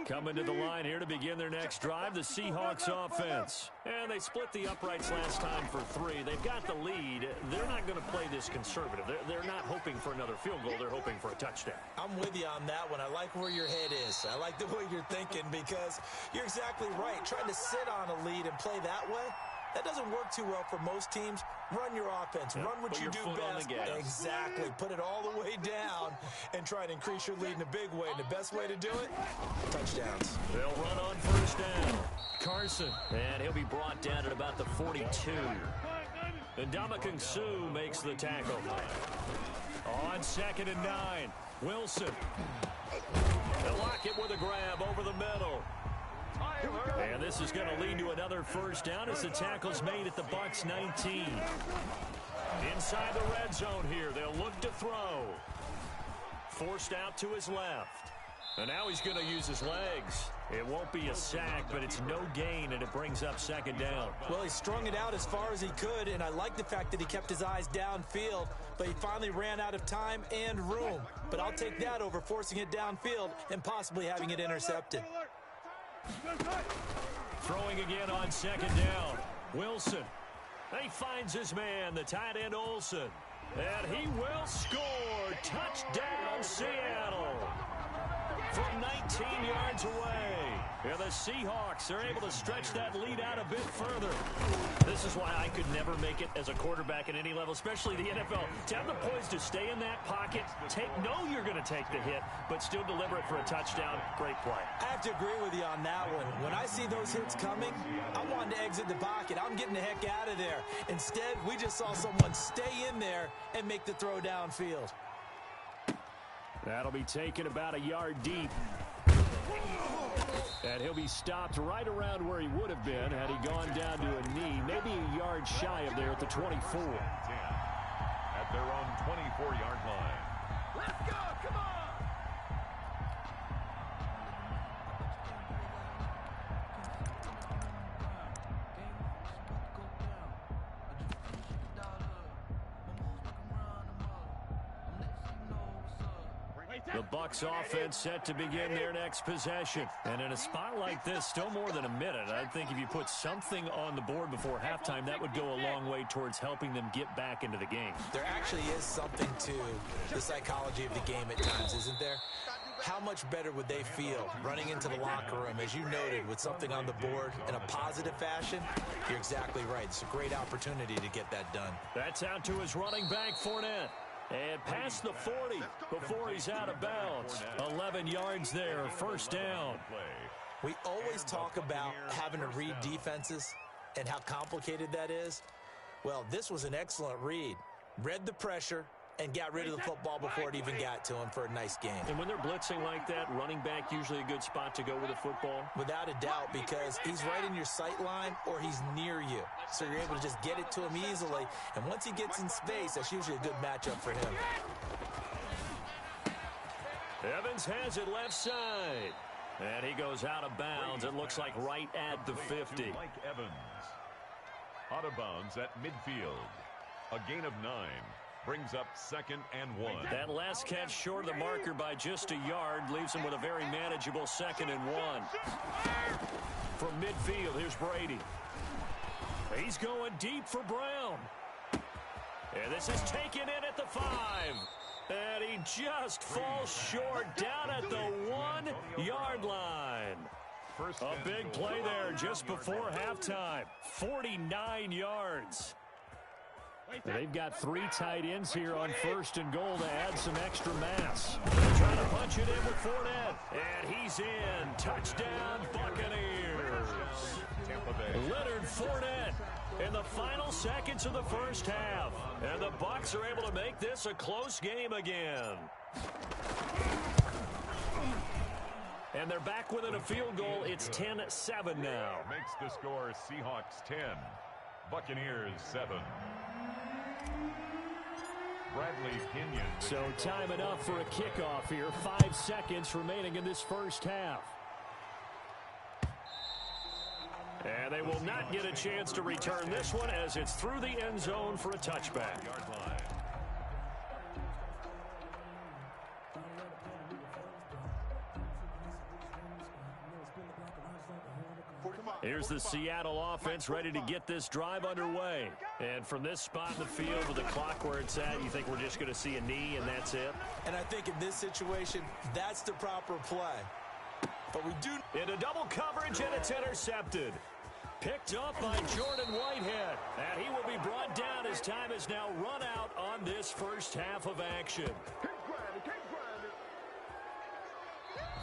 Coming to the line here to begin their next drive, the Seahawks offense. And they split the uprights last time for 3. They've got the lead. They're not going to play this conservative. They're not hoping for another field goal. They're hoping for a touchdown. I'm with you on that one. I like where your head is. I like the way you're thinking because you're exactly right. Trying to sit on a lead and play that way, that doesn't work too well for most teams. Run your offense. Run what you do best. Exactly. Put it all the way down and try to increase your lead in a big way. And the best way to do it, touchdowns. They'll run on first down. Carson. And he'll be brought down at about the 42. And Ndamukong Suh makes the tackle. On 2nd and 9. Wilson. They'll lock it with a grab over the middle. And this is going to lead to another first down as the tackle's made at the Bucs 19. Inside the red zone here, they'll look to throw. Forced out to his left. And now he's going to use his legs. It won't be a sack, but it's no gain, and it brings up 2nd down. Well, he strung it out as far as he could, and I like the fact that he kept his eyes downfield, but he finally ran out of time and room. But I'll take that over forcing it downfield and possibly having it intercepted. Throwing again on 2nd down. Wilson. He finds his man, the tight end Olsen. And he will score. Touchdown, Seattle. From 19 yards away. Yeah, the Seahawks are able to stretch that lead out a bit further. This is why I could never make it as a quarterback at any level, especially the NFL. To have the poise to stay in that pocket, know you're going to take the hit, but still deliver it for a touchdown. Great play. I have to agree with you on that one. When I see those hits coming, I'm wanting to exit the pocket. I'm getting the heck out of there. Instead, we just saw someone stay in there and make the throw downfield. That'll be taken about a yard deep. And he'll be stopped right around where he would have been had he gone down to a knee, maybe a yard shy of there at the 24. At their own 24-yard line. Let's go, come on! The Bucs offense set to begin their next possession. And in a spot like this, still more than a minute, I think if you put something on the board before halftime, that would go a long way towards helping them get back into the game. There actually is something to the psychology of the game at times, isn't there? How much better would they feel running into the locker room, as you noted, with something on the board in a positive fashion? You're exactly right. It's a great opportunity to get that done. That's out to his running back, Fournette. And past the 40 before he's out of bounds. 11 yards there, first down. We always talk about having to read defenses and how complicated that is. Well, this was an excellent read. Read the pressure and got rid of the football before it even got to him for a nice game. And when they're blitzing like that, running back usually a good spot to go with the football? Without a doubt, because he's right in your sight line or he's near you. So you're able to just get it to him easily. And once he gets in space, that's usually a good matchup for him. Evans has it left side. And he goes out of bounds. It looks like right at the 50. Mike Evans. Out of bounds at midfield. A gain of 9. Brings up 2nd and 1. That last catch short of the marker by just a yard leaves him with a very manageable 2nd and 1. From midfield, here's Brady. He's going deep for Brown. And this is taken in at the 5. And he just falls short down at the 1-yard line. A big play there just before halftime. 49 yards. They've got 3 tight ends here on 1st and goal to add some extra mass. They're trying to punch it in with Fournette. And he's in. Touchdown, Buccaneers. Leonard Fournette in the final seconds of the first half. And the Bucs are able to make this a close game again. And they're back within a field goal. It's 10-7 now. Makes the score Seahawks 10. Buccaneers 7. Bradley Pinion. So time enough for a kickoff here. 5 seconds remaining in this first half. And they will not get a chance to return this one as it's through the end zone for a touchback. Here's the Seattle offense ready to get this drive underway. And from this spot in the field with the clock where it's at, you think we're just going to see a knee and that's it? And I think in this situation, that's the proper play. But we do... Into double coverage, and it's intercepted. Picked up by Jordan Whitehead. And he will be brought down as time has now run out on this first half of action.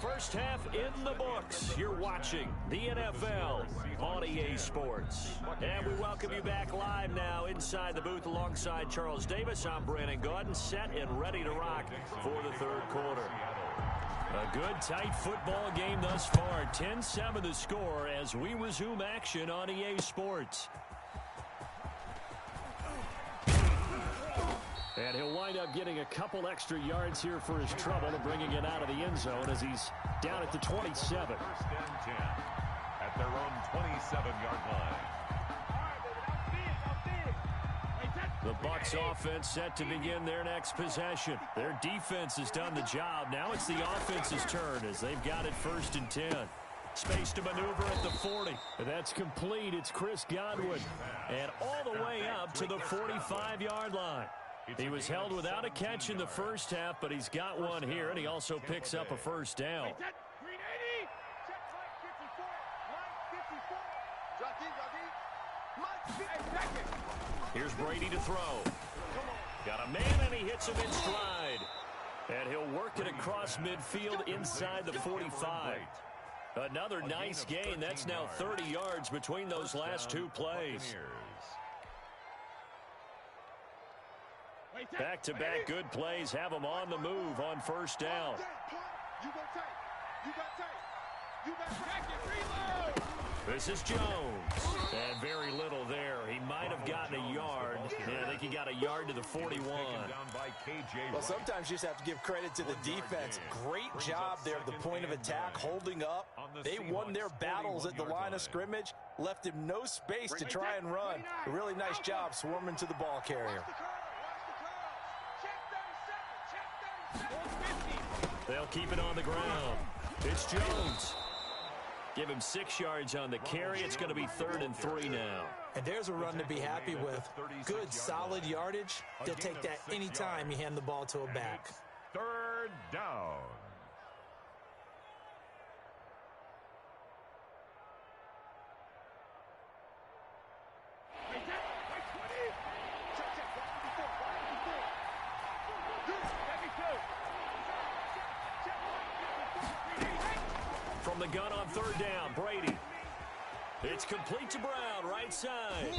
First half in the books. You're watching the NFL on EA Sports. And we welcome you back live now inside the booth alongside Charles Davis. I'm Brandon Gaudin, set and ready to rock for the third quarter. A good, tight football game thus far. 10-7 the score as we resume action on EA Sports. And he'll wind up getting a couple extra yards here for his trouble and bringing it out of the end zone as he's down at the 27. First and 10 at their own 27-yard line. The Bucs offense set to begin their next possession. Their defense has done the job. Now it's the offense's turn as they've got it 1st and 10. Space to maneuver at the 40. That's complete. It's Chris Godwin. And all the way up to the 45-yard line. He was held without a catch in the first half, but he's got one here, and he also picks up a first down. Here's Brady to throw. Got a man, and he hits him in stride. And he'll work it across midfield inside the 45. Another nice gain. That's now 30 yards between those last 2 plays. Back-to-back good plays have them on the move on first down. You go tight. You got tight. You got tight. Reload. This is Jones. And very little there. He might have gotten a yard. Yeah, I think he got a yard to the 41. Well, sometimes you just have to give credit to the defense. Great job there at the point of attack, holding up. They won their battles at the line of scrimmage, left him no space to try and run. A really nice job swarming to the ball carrier. They'll keep it on the ground. It's Jones. Give him 6 yards on the carry. It's going to be 3rd and 3 now. And there's a run to be happy with. Good, solid yardage. They'll take that anytime you hand the ball to a back. 3rd down. From the gun on 3rd down, Brady. It's complete to Brown, right side.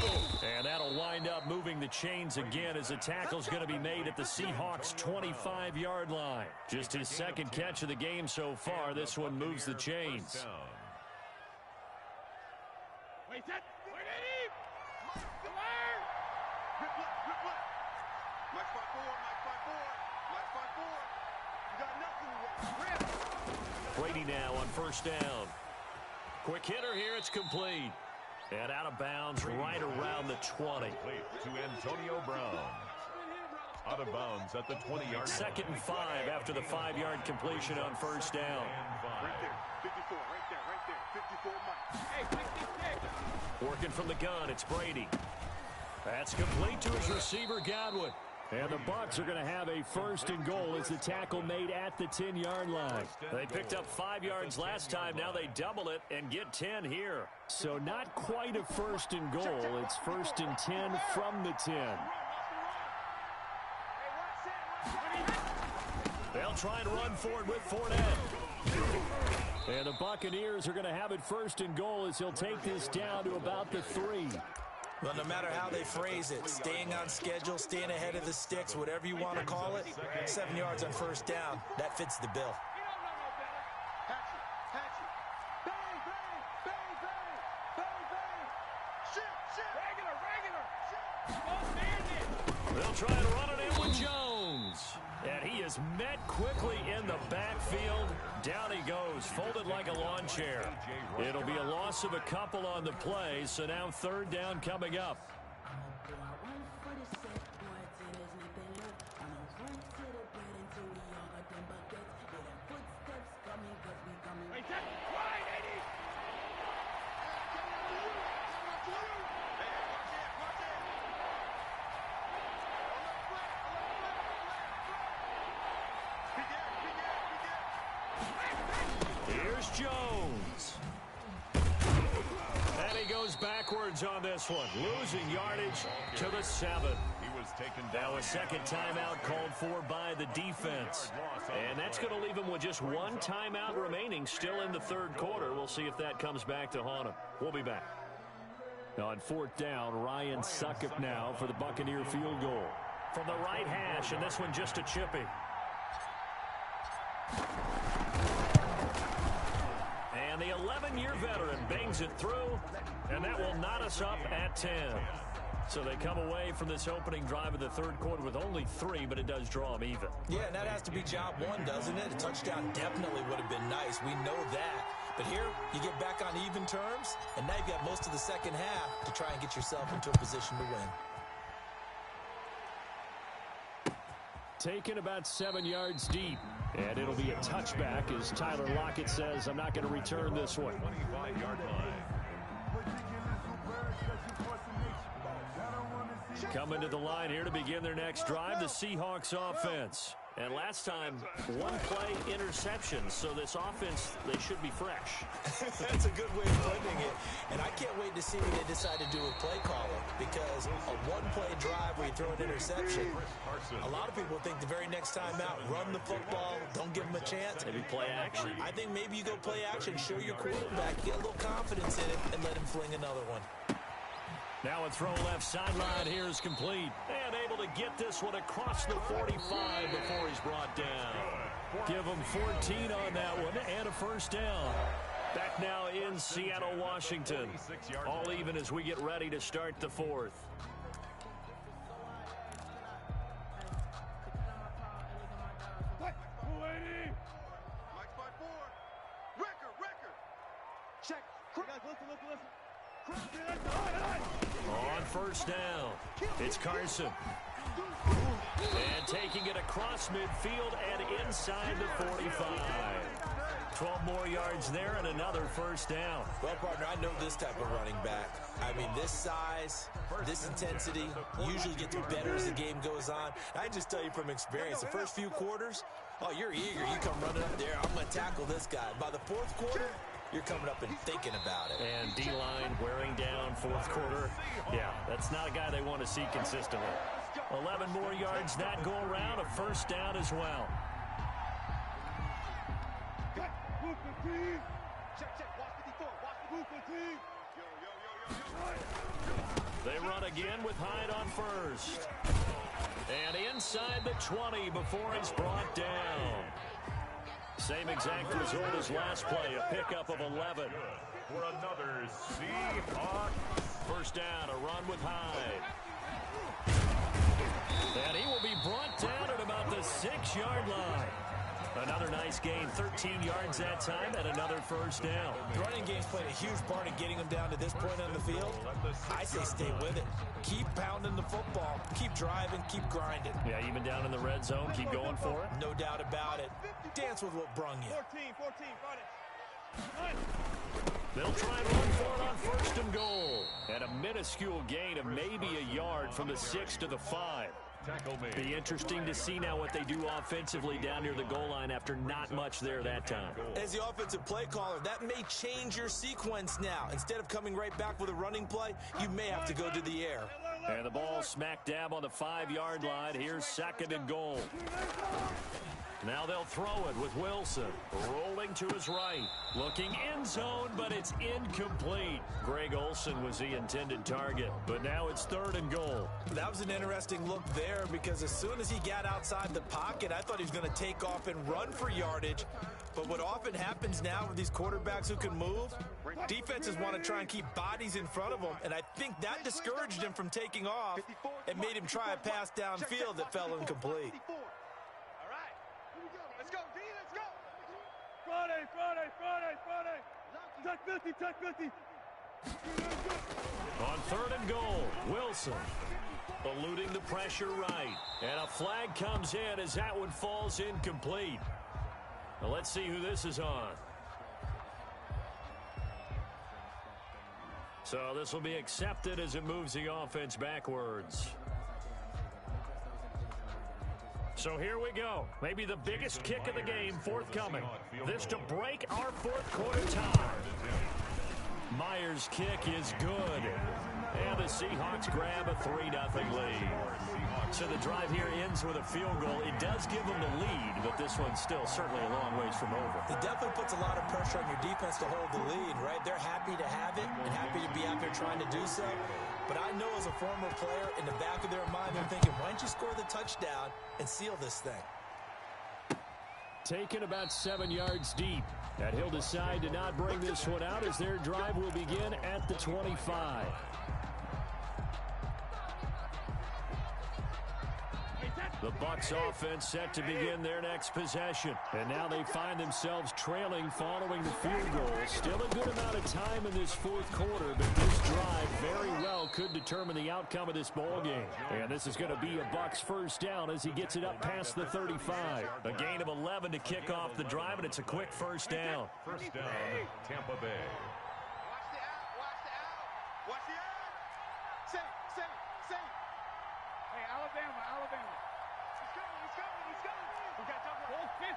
And that'll wind up moving the chains again as the tackle's going to be made at the Seahawks' 25-yard line. Just his 2nd catch of the game so far. This one moves the chains. Wait, that. Wait, Eddie. Mike 5-4, Mike 5-4. You got nothing. Brady now on 1st down. Quick hitter here. It's complete. And out of bounds right around the 20. To Antonio Brown. Out of bounds at the 20-yard line. 2nd and 5 after the 5-yard completion on 1st down. Right there. 54, right there. 54, Mike. Hey, 66. Working from the gun, it's Brady. That's complete to his receiver, Godwin. And the Bucs are going to have a 1st and goal as the tackle made at the 10-yard line. They picked up 5 yards last time. Now they double it and get 10 here. So not quite a 1st and goal. It's 1st and 10 from the 10. They'll try and run for it with Fournette. And the Buccaneers are going to have it 1st and goal as he'll take this down to about the 3. Well, no matter how they phrase it, staying on schedule, staying ahead of the sticks, whatever you want to call it, 7 yards on 1st down, that fits the bill. They'll try and run it in with Jones. And he is met quickly in the backfield. Down he goes, folded like a lawn chair. It'll be a loss of a couple on the play, so now 3rd down coming up. Here's Jones. And he goes backwards on this one, losing yardage to the 7. Now a 2nd timeout called for by the defense. And that's going to leave him with just 1 timeout remaining still in the 3rd quarter. We'll see if that comes back to haunt him. We'll be back. On 4th down, Ryan Succop now for the Buccaneer field goal. From the right hash, and this one just a chippy. And the 11-year veteran bangs it through, and that will knot us up at 10. So they come away from this opening drive of the 3rd quarter with only 3, but it does draw them even. Yeah, and that has to be job 1, doesn't it? A touchdown definitely would have been nice. We know that. But here, you get back on even terms, and now you've got most of the 2nd half to try and get yourself into a position to win. Taken about 7 yards deep. And it'll be a touchback as Tyler Lockett says, I'm not going to return this one. 25-yard line. Coming to the line here to begin their next drive, the Seahawks offense. And last time, 1 play interception. So this offense, they should be fresh. That's a good way of putting it. And I can't wait to see what they decide to do with play calling. Because a 1-play drive where you throw an interception, a lot of people think the very next time out, run the football, don't give them a chance. Maybe play action. I think maybe you go play action, show your quarterback, get a little confidence in it, and let him fling another one. Now a throw left sideline here is complete. And able to get this one across the 45 before he's brought down. Give him 14 on that one and a first down. Back now in Seattle, Washington. All even as we get ready to start the fourth. On first down, it's Carson. And taking it across midfield and inside the 45. 12 more yards there and another first down. Well, partner, I know this type of running back. I mean, this size, this intensity usually gets better as the game goes on. I just tell you from experience, the first few quarters, oh, you're eager. You come running up there. I'm going to tackle this guy. By the fourth quarter, you're coming up and thinking about it. And D-line wearing down fourth quarter. Yeah, that's not a guy they want to see consistently. 11 more yards that go around, a first down as well. They run again with Hyde on first. And inside the 20 before he's brought down. Same exact result as last play, a pickup of 11. For another Seahawks. First down, a run with Hyde. And he will be brought down at about the 6-yard line. Another nice gain, 13 yards that time, and another first down. The running game's played a huge part in getting them down to this point on the field. I say stay with it. Keep pounding the football. Keep driving. Keep grinding. Yeah, even down in the red zone, keep going for it. No doubt about it. Dance with what brung you. 14, got it. They'll try and run for it on first and goal. And a minuscule gain of maybe a yard from the 6 to the 5. Be interesting to see now what they do offensively down near the goal line after not much there that time. As the offensive play caller, that may change your sequence now. Instead of coming right back with a running play, you may have to go to the air. And the ball smack dab on the 5-yard line. Here's second and goal. Now they'll throw it with Wilson. Rolling to his right. Looking end zone, but it's incomplete. Greg Olsen was the intended target, but now it's third and goal. That was an interesting look there because as soon as he got outside the pocket, I thought he was going to take off and run for yardage. But what often happens now with these quarterbacks who can move, defenses want to try and keep bodies in front of them, and I think that discouraged him from taking off and made him try a pass downfield that fell incomplete. Touch 50. On third and goal, Wilson eluding the pressure right. And a flag comes in as that one falls incomplete. Now let's see who this is on. So this will be accepted as it moves the offense backwards. So here we go. Maybe the biggest kick of the game forthcoming. This to break our fourth quarter tie. Myers' kick is good. And the Seahawks grab a 3-0 lead. So the drive here ends with a field goal. It does give them the lead, but this one's still certainly a long ways from over. It definitely puts a lot of pressure on your defense to hold the lead, right? They're happy to have it and happy to be out there trying to do so. But I know as a former player, in the back of their mind, they're thinking, why don't you score the touchdown and seal this thing? Taken about 7 yards deep. And he'll decide to not bring this one out as their drive will begin at the 25. The Bucs offense set to begin their next possession. And now they find themselves trailing following the field goal. Still a good amount of time in this fourth quarter, but this drive very well could determine the outcome of this ball game. And this is going to be a Bucs first down as he gets it up past the 35. A gain of 11 to kick off the drive, and it's a quick first down. First down, Tampa Bay. Watch the out. Say. Hey, Alabama. He's coming. We got double. Hold 50.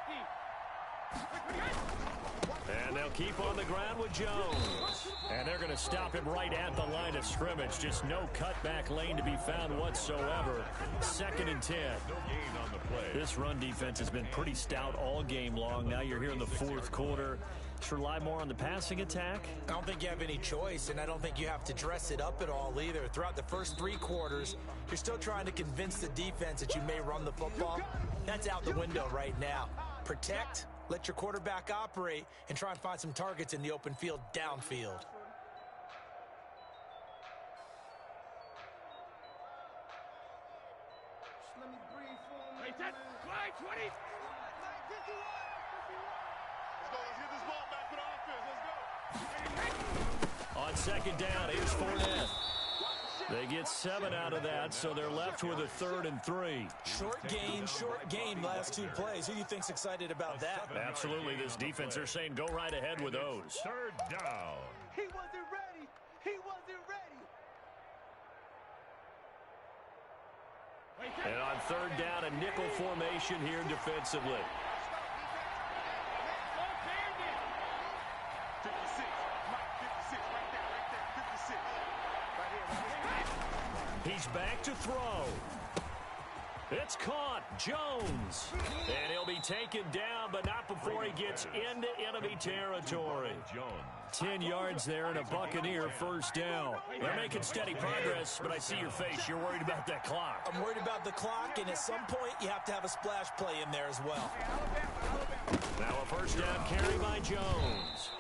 And they'll keep on the ground with Jones. And they're going to stop him right at the line of scrimmage. Just no cutback lane to be found whatsoever. Second and 10. No gain on the play. This run defense has been pretty stout all game long. Now you're here in the fourth quarter. Bucs rely more on the passing attack? I don't think you have any choice, and I don't think you have to dress it up at all either. Throughout the first 3 quarters, you're still trying to convince the defense that you may run the football. That's out the window right now. Protect, let your quarterback operate, and try and find some targets in the open field downfield. Let me breathe for a minute, That's man. Clyde 20. Let's go. Let's get this ball back for the offense. Let's go. On second down, here's Fournette. They get 7 out of that, so they're left with a 3rd and 3. Short gain last 2 plays. Who do you think's excited about that? Absolutely, this defense are saying go right ahead with those. 3rd down. He wasn't ready. He wasn't ready. And on 3rd down, a nickel formation here defensively. 56. Mike, 56. Right there. 56. Right here. He's back to throw. It's caught. Jones. And he'll be taken down, but not before he gets into enemy territory. Jones. 10 yards there and a Buccaneer 1st down. They're making steady progress, but I see your face. You're worried about that clock. I'm worried about the clock, and at some point, you have to have a splash play in there as well. Now a 1st down carry by Jones.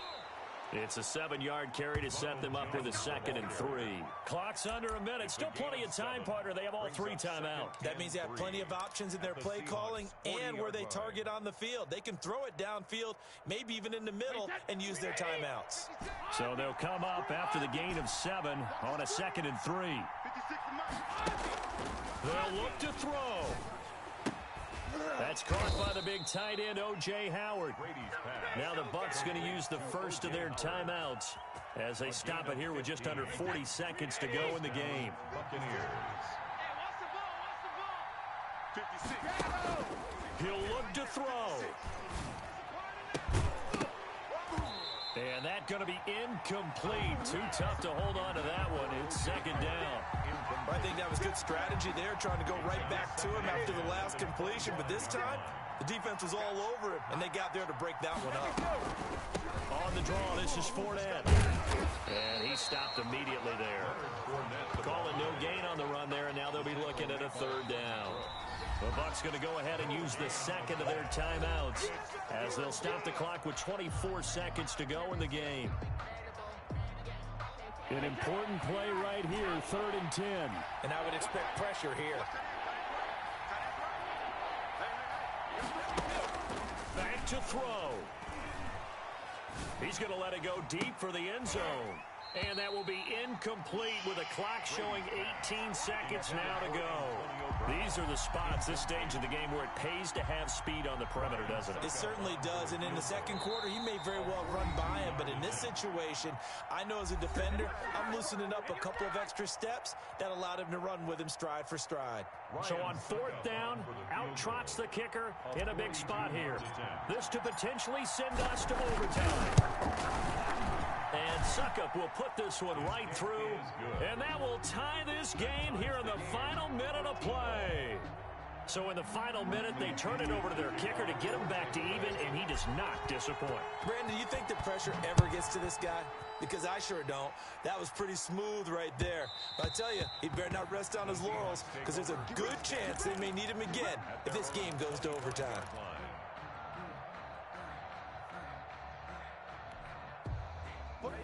It's a 7-yard carry to set them up with a 2nd and 3. Clock's under a minute. Still plenty of time, partner. They have all 3 timeouts. That means they have plenty of options in their play calling and where they target on the field. They can throw it downfield, maybe even in the middle, and use their timeouts. So they'll come up after the gain of 7 on a 2nd and 3. 56 Mike. They'll look to throw. That's caught by the big tight end, O.J. Howard. Now the Bucs going to use the first of their timeouts as they stop it here with just under 40 seconds to go in the game. Buccaneers. Hey, what's the ball? 56. He'll look to throw. And that's going to be incomplete. Too tough to hold on to that one. It's 2nd down. I think that was good strategy there, trying to go right back to him after the last completion. But this time, the defense was all over him, and they got there to break that one up. On the draw, this is Fournette. And he stopped immediately there. Calling no gain on the run there, and now they'll be looking at a 3rd down. The Bucs going to go ahead and use the 2nd of their timeouts as they'll stop the clock with 24 seconds to go in the game. An important play right here, 3rd and 10. And I would expect pressure here. Back to throw. He's going to let it go deep for the end zone. And that will be incomplete with a clock showing 18 seconds now to go. These are the spots, this stage of the game, where it pays to have speed on the perimeter, doesn't it? It certainly does, and in the 2nd quarter, he may very well run by him, but in this situation, I know as a defender, I'm loosening up a couple of extra steps that allowed him to run with him stride for stride. So on 4th down, out trots the kicker in a big spot here. This to potentially send us to overtime. And Suckup will put this one right through, and that will tie this game here in the final minute of play. So in the final minute, they turn it over to their kicker to get him back to even, and he does not disappoint. Brandon, do you think the pressure ever gets to this guy? Because I sure don't. That was pretty smooth right there. But I tell you, he better not rest on his laurels, because there's a good chance they may need him again if this game goes to overtime.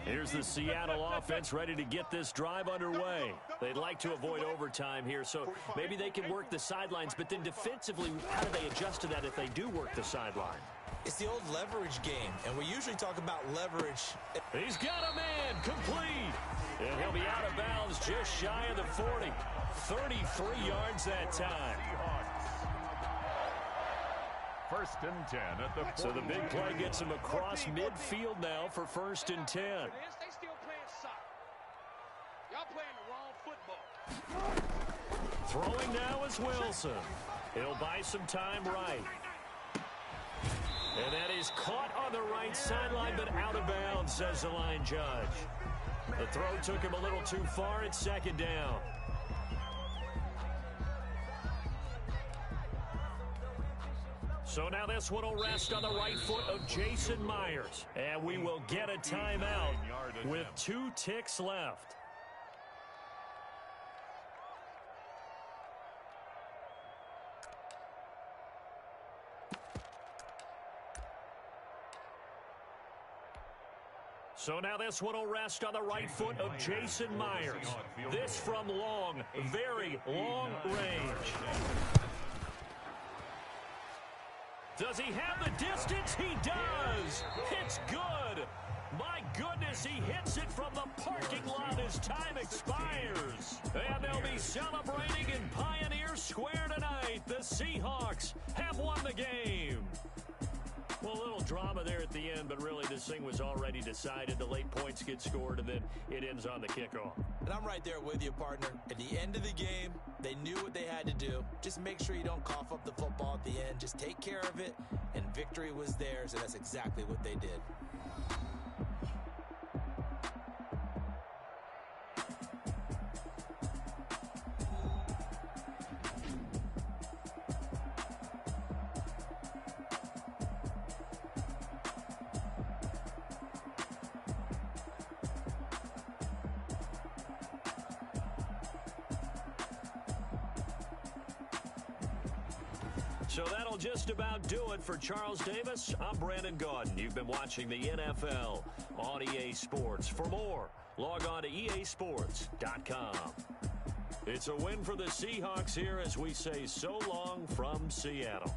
Here's the Seattle offense ready to get this drive underway. They'd like to avoid overtime here, so maybe they can work the sidelines, but then defensively, how do they adjust to that if they do work the sideline? It's the old leverage game, and we usually talk about leverage. He's got a man complete, and he'll be out of bounds just shy of the 40. 33 yards that time. 1st and 10 at the 40. So the big play gets him across midfield now for 1st and 10. They still playing soccer. Y'all playing the wrong football. Throwing now is Wilson. He'll buy some time right. And that is caught on the right sideline, but out of bounds, says the line judge. The throw took him a little too far. It's 2nd down. So now this one will rest on the right foot of Jason Myers. And we will get a timeout with 2 ticks left. So now this one will rest on the right foot of Jason Myers. This from long, very long range. Does he have the distance? He does. It's good. My goodness, he hits it from the parking lot as time expires. And they'll be celebrating in Pioneer Square tonight. The Seahawks have won the game. Well, a little drama there at the end, but really this thing was already decided. The late points get scored, and then it ends on the kickoff. And I'm right there with you, partner. At the end of the game, they knew what they had to do. Just make sure you don't cough up the football at the end. Just take care of it, and victory was theirs, and that's exactly what they did. So that'll just about do it for Charles Davis. I'm Brandon Gaudin. You've been watching the NFL on EA Sports. For more, log on to easports.com. It's a win for the Seahawks here as we say so long from Seattle.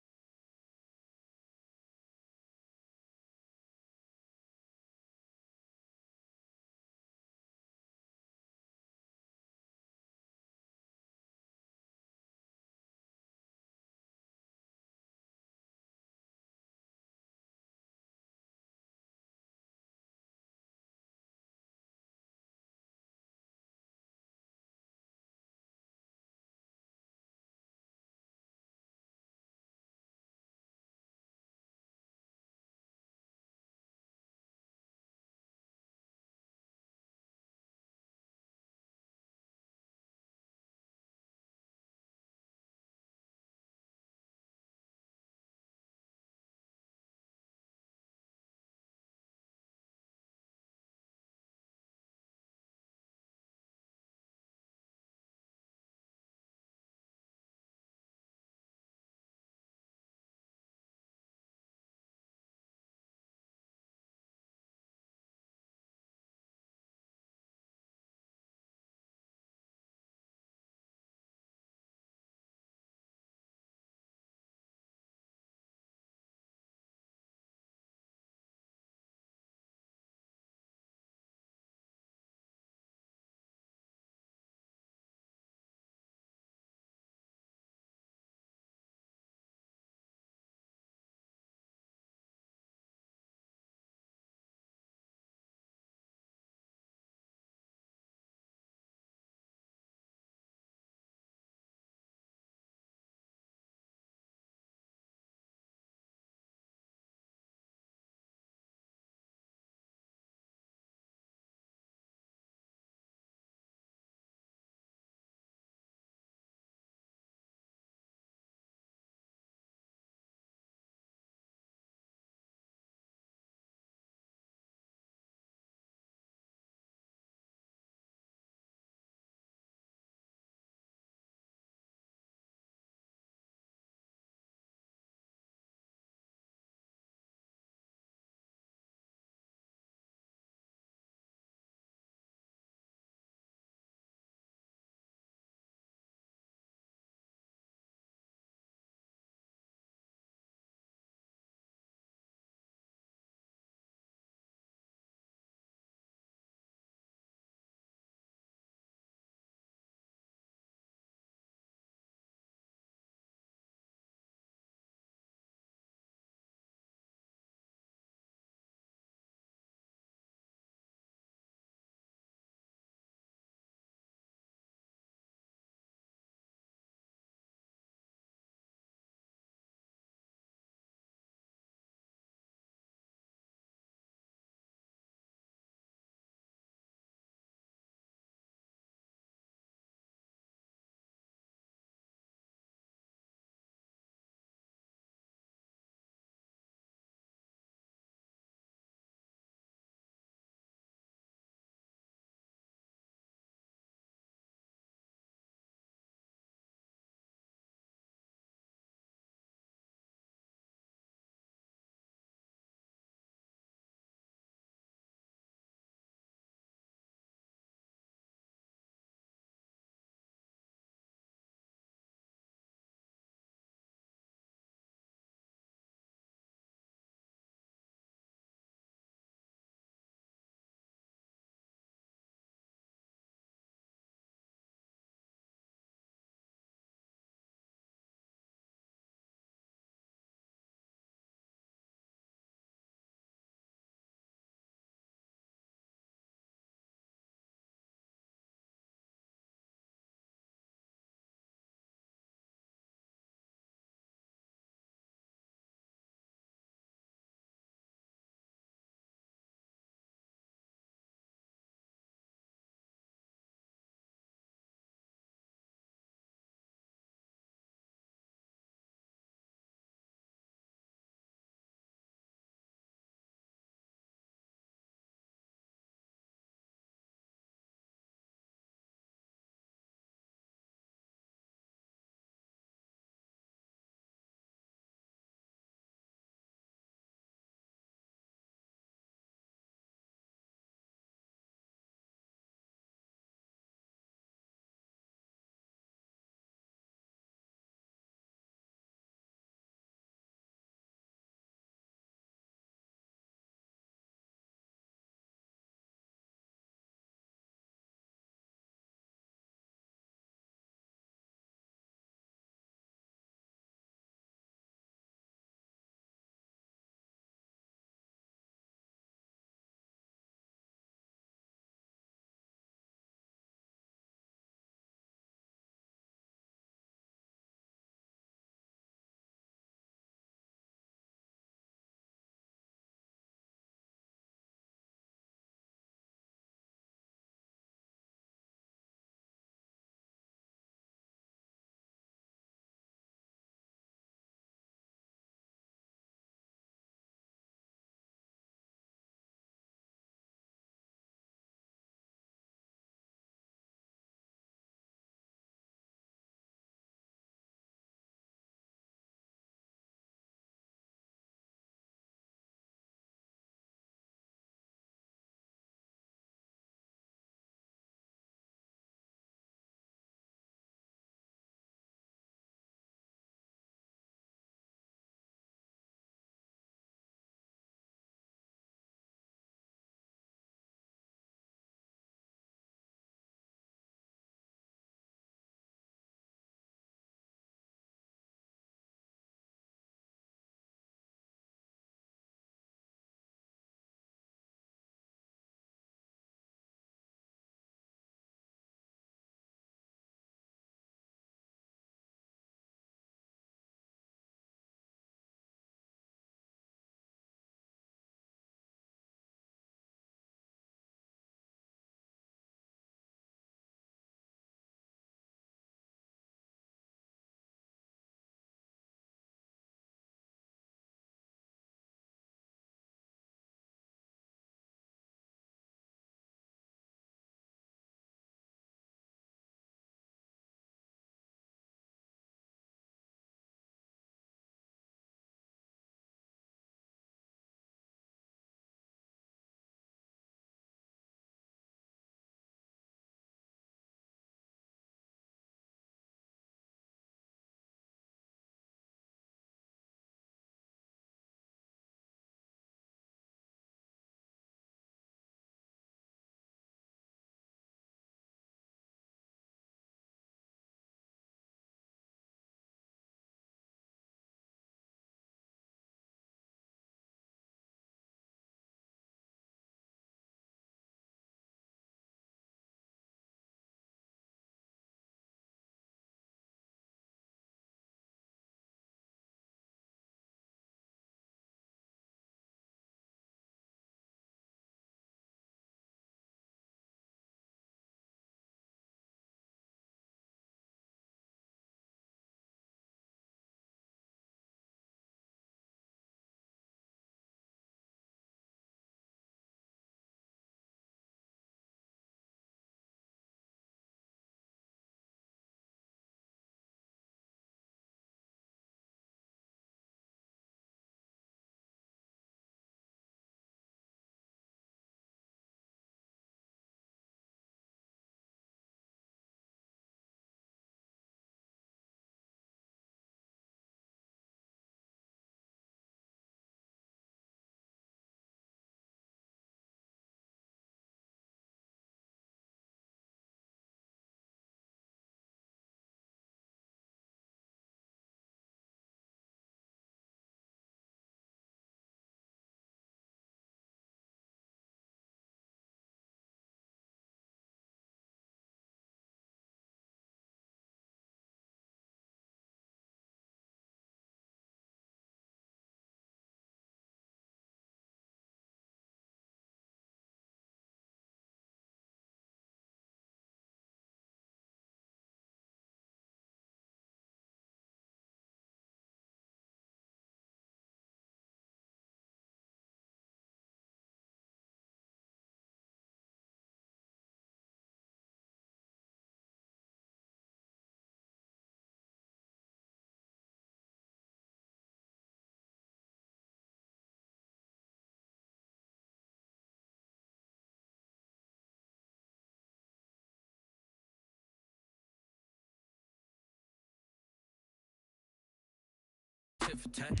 tit for tat.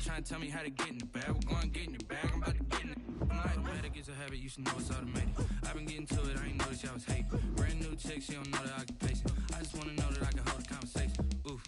Trying to tell me how to get in the bag. We're going to get in the bag. I'm about to get in it. I'm like, automatic is a habit. You should know it's automated. I've been getting to it. I ain't noticed y'all was hating. Brand new chick. She don't know the occupation. I just want to know that I can hold a conversation. Oof.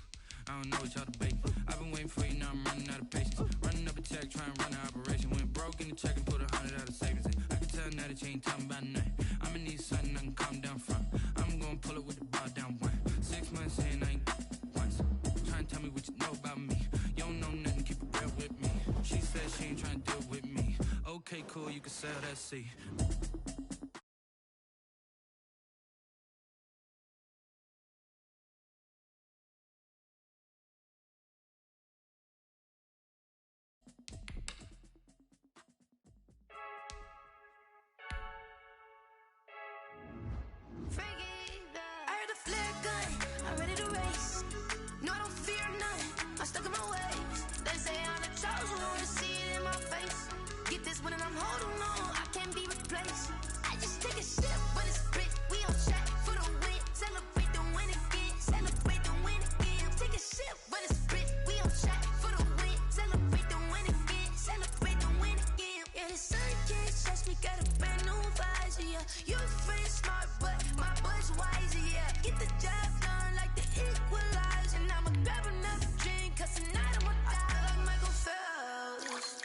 I don't know what y'all debating. I've been waiting for you. Now I'm running out of patience. Running up a check. Trying to run an operation. Went broke in the check and put 100 out of savings in. I can tell now that you ain't talking about nothing. I'ma need something I can calm down from. I'm gonna pull it with the bar down one. 6 months in, I ain't once. Trying to tell me what you know about me. You don't know nothing, keep it real with me. She said she ain't trying to deal with me. Okay, cool, you can sell that seat. I heard a flare gun, I'm ready to race. No, I don't fear none, I'm stuck in my ways. They say I'm the chosen one, see it in my face. Get this one and I'm holding on, I can't be replaced. I just take a sip, but it's split, we on track for the win. Celebrate the win again, celebrate the win again. Take a sip, but it's split, we on track for the win. Celebrate the win again, celebrate the win again. Yeah, the sun can't touch me, got a brand new visor, yeah. Your friend smart, but my boy's wiser, yeah. Get the job done like the equalizer. And I'ma grab another drink, cause tonight I'ma die like Michael Phelps.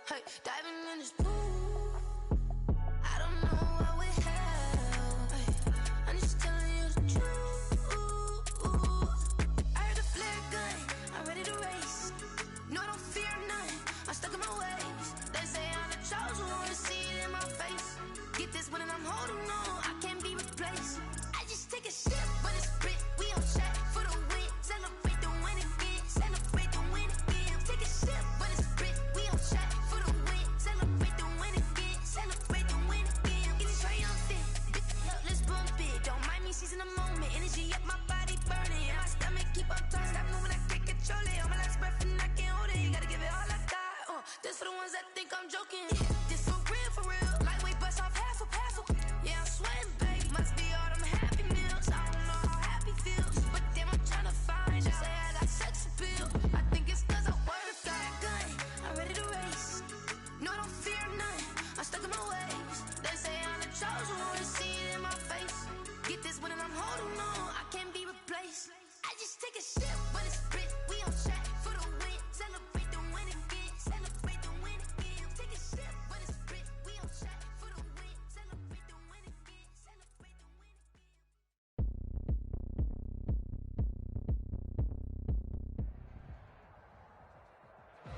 Hey, diving in this pool, I don't know what we have. Hey, I'm just telling you the truth. I heard a flare gun, I'm ready to race. No, I don't fear none, I'm stuck in my ways. They say I'm the chosen one, see it in my face. Get this one and I'm holding on, I can't be replaced. I just take a sip, but it's split, we on track for the win. Celebrate the win again, celebrate the win again. Take a sip, but it's split, we on track for the win. Celebrate the win again, celebrate the win again. It's triumphant, let's bump it. Don't mind me seizing the moment, energy up my body burning. And my stomach keep on tossing, stop moving, I can't control it. On my last breath and I can't hold it, you gotta give it all I got. This for the ones that think I'm joking. This for real, lightweight bust off half a half. Yeah, I'm sweating, babe, must be all them happy meals. I don't know how happy feels, but damn, I'm tryna find you. Say I got sex appeal, I think it's cause I wear the fat gun. I'm ready to race, no, I don't fear none, I'm stuck in my ways. They say I'm the chosen one, see it in my face. Get this one and I'm holding on, I can't be replaced. I just take a sip, but it's split, we on track for the win. Celebrate the win again, celebrate the win again. Take a sip, but it's split, we on track for the win. Celebrate the win again, celebrate the win again.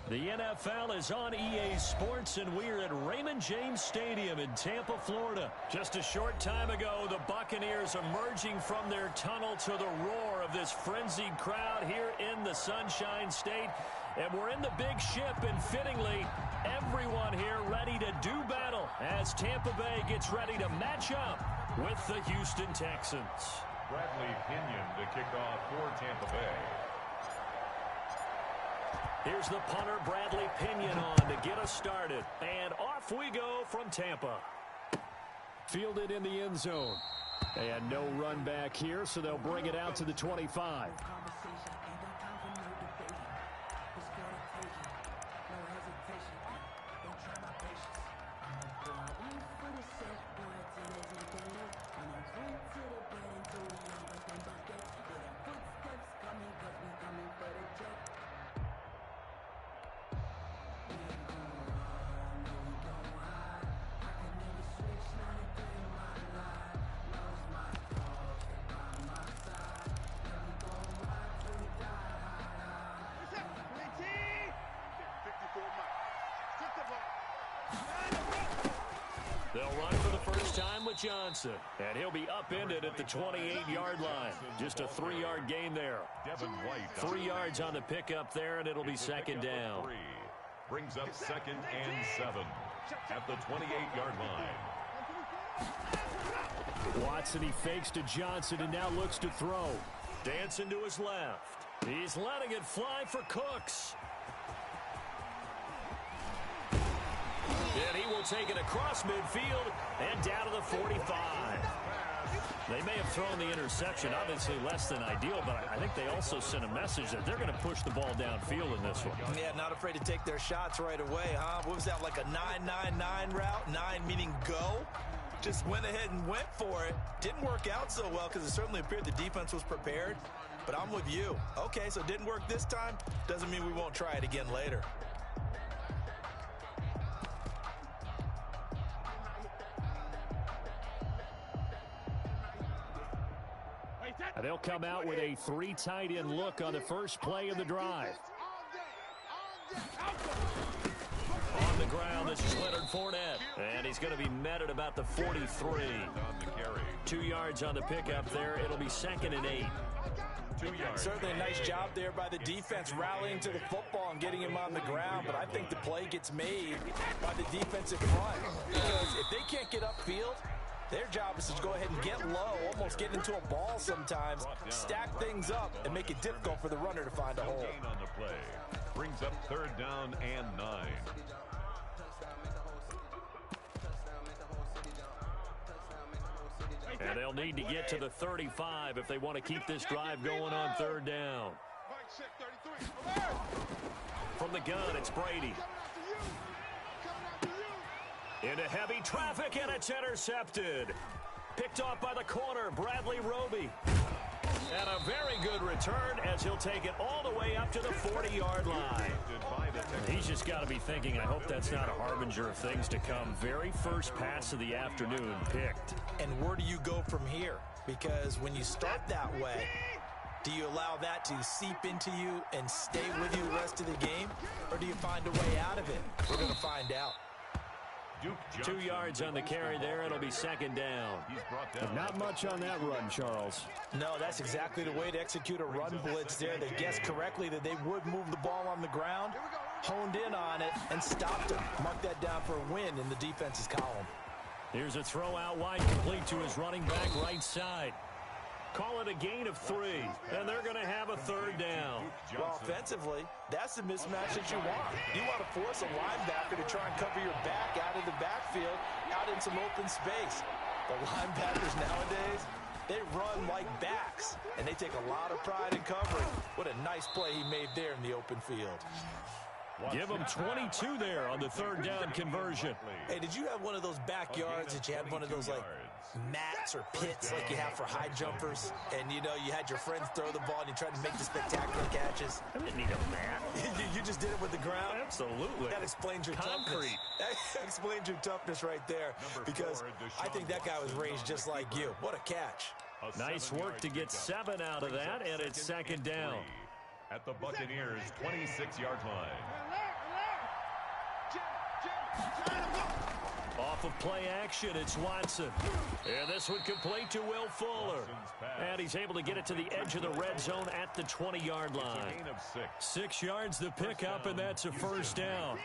The NFL is on EA Sports, and we're at Raymond James Stadium in Tampa, Florida. Just a short time ago, the Buccaneers emerging from their tunnel to the roar of this frenzied crowd here in the Sunshine State. And we're in the big ship, and fittingly, everyone here ready to do battle as Tampa Bay gets ready to match up with the Houston Texans. Bradley Pinion to kick off for Tampa Bay. Here's the punter, Bradley Pinion, on to get us started. And off we go from Tampa. Fielded in the end zone. And no run back here, so they'll bring it out to the 25. They'll run for the first time with Johnson, and he'll be upended at the 28-yard line. Just a 3-yard gain there. 3 yards on the pickup there, and it'll be second down. Brings up 2nd and 7 at the 28-yard line. Watson, he fakes to Johnson and now looks to throw. Dancing to his left. He's letting it fly for Cooks. And he will take it across midfield and down to the 45. They may have thrown the interception, obviously less than ideal, but I think they also sent a message that they're going to push the ball downfield in this one. Yeah, not afraid to take their shots right away, huh? What was that, like a 9-9-9 route? 9 meaning go? Just went ahead and went for it. Didn't work out so well because it certainly appeared the defense was prepared. But I'm with you. Okay, so it didn't work this time. Doesn't mean we won't try it again later. And they'll come out with a 3 tight end look on the first play of the drive. On the ground, this is Leonard Fournette. And he's going to be met at about the 43. 2 yards on the pickup there. It'll be 2nd and 8. 2 yards. Certainly a nice job there by the defense rallying to the football and getting him on the ground, but I think the play gets made by the defensive front because if they can't get upfield, their job is to go ahead and get low, almost get into a ball sometimes, stack things up, and make it difficult for the runner to find a hole. Gain on the play. Brings up 3rd down and 9. And they'll need to get to the 35 if they want to keep this drive going on 3rd down. From the gun, it's Brady. Into heavy traffic, and it's intercepted. Picked off by the corner, Bradley Roby. And a very good return as he'll take it all the way up to the 40-yard line. He's just got to be thinking, I hope that's not a harbinger of things to come. Very first pass of the afternoon picked. And where do you go from here? Because when you start that way, do you allow that to seep into you and stay with you the rest of the game? Or do you find a way out of it? We're going to find out. 2 yards on the carry there. It'll be 2nd down. Not much on that run, Charles. No, that's exactly the way to execute a run blitz there. They guessed correctly that they would move the ball on the ground, honed in on it, and stopped him. Mark that down for a win in the defense's column. Here's a throw out wide, complete to his running back right side. Call it a gain of 3, and they're going to have a 3rd down. Well, offensively, that's the mismatch that you want. You want to force a linebacker to try and cover your back out of the backfield, out in some open space. The linebackers nowadays, they run like backs, and they take a lot of pride in covering. What a nice play he made there in the open field. Give him 22 there on the 3rd down conversion. Hey, did you have one of those backyards that you had one of those, like, mats or pits like you have for high jumpers? And, you know, you had your friends throw the ball and you tried to make the spectacular catches? I didn't need a mat. You just did it with the ground? Absolutely. That explains your toughness. That explains your toughness right there. Because I think that guy was raised just like you. What a catch. Nice work to get 7 out of that, and it's 2nd down. At the Buccaneers' 26-yard line. Off of play action, it's Watson. And this one complete to Will Fuller. And he's able to get it to the edge of the red zone at the 20-yard line. 6 yards the pickup, and that's a 1st down.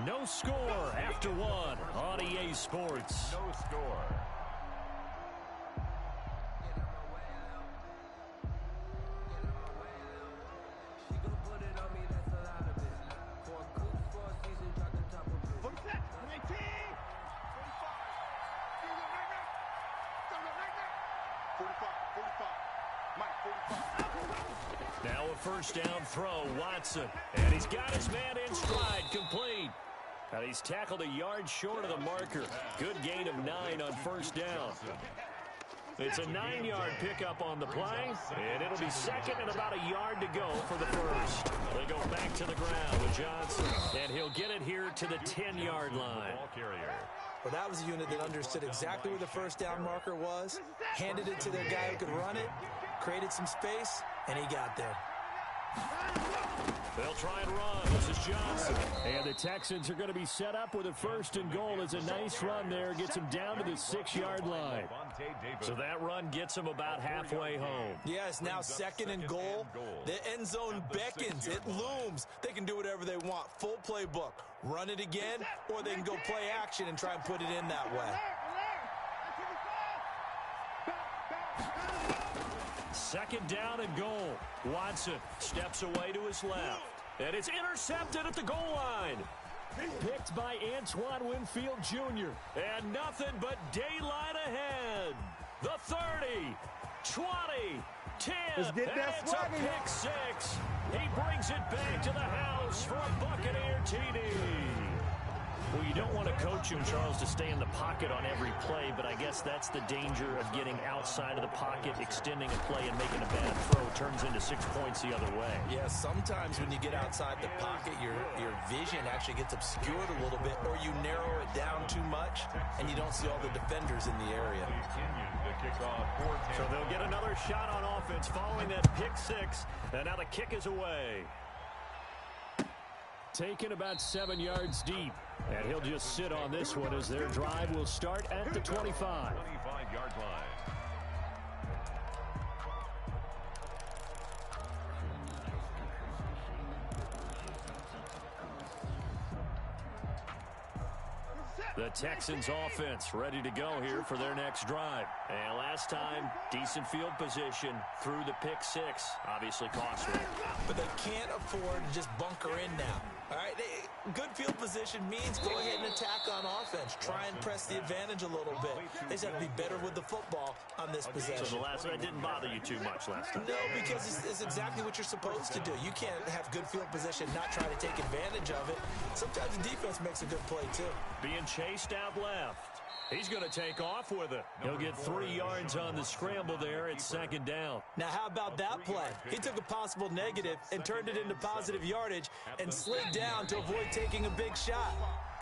No score after 1 on EA Sports. No score. Now a 1st down throw, Watson. And he's got his man in stride, complete. And he's tackled a yard short of the marker. Good gain of 9 on 1st down. It's a 9-yard pickup on the play, and it'll be 2nd and about a yard to go for the 1st. They go back to the ground with Johnson, and he'll get it here to the 10-yard line. Well, that was a unit that understood exactly where the 1st down marker was, handed it to their guy who could run it, created some space, and he got there. They'll try and run. This is Johnson. And the Texans are going to be set up with a 1st and goal. As a nice run there. Gets them down to the 6-yard line. So that run gets them about halfway home. Yes, now 2nd and goal. The end zone beckons. It looms. They can do whatever they want. Full playbook. Run it again, or they can go play action and try and put it in that way. 2nd down and goal. Watson steps away to his left. And it's intercepted at the goal line. Picked by Antoine Winfield Jr. And nothing but daylight ahead. The 30, 20, 10, Let's get and that it's a swagger. pick six. He brings it back to the house for a Buccaneer TD. Well, you don't want to coach him, Charles, to stay in the pocket on every play, but I guess that's the danger of getting outside of the pocket, extending a play, and making a bad throw. Turns into 6 points the other way. Yeah, sometimes when you get outside the pocket, your vision actually gets obscured a little bit, or you narrow it down too much, and you don't see all the defenders in the area. So they'll get another shot on offense following that pick six, and now the kick is away. Taken about 7 yards deep. And he'll just sit on this one as their drive will start at the 25. 25-yard line. The Texans offense ready to go here for their next drive. And last time, decent field position through the pick six. Obviously costly. But they can't afford to just bunker in now. All right, good field position means go ahead and attack on offense. Try and press the advantage a little bit. They just have to be better with the football on this possession. So the last one didn't bother you too much last time. No, because it's exactly what you're supposed to do. You can't have good field position, not try to take advantage of it. Sometimes the defense makes a good play, too. Being chased out left. He's going to take off with it. He'll get 3 yards on the scramble there at second down. Now, how about that play? He took a possible negative and turned it into positive yardage and slid down to avoid taking a big shot.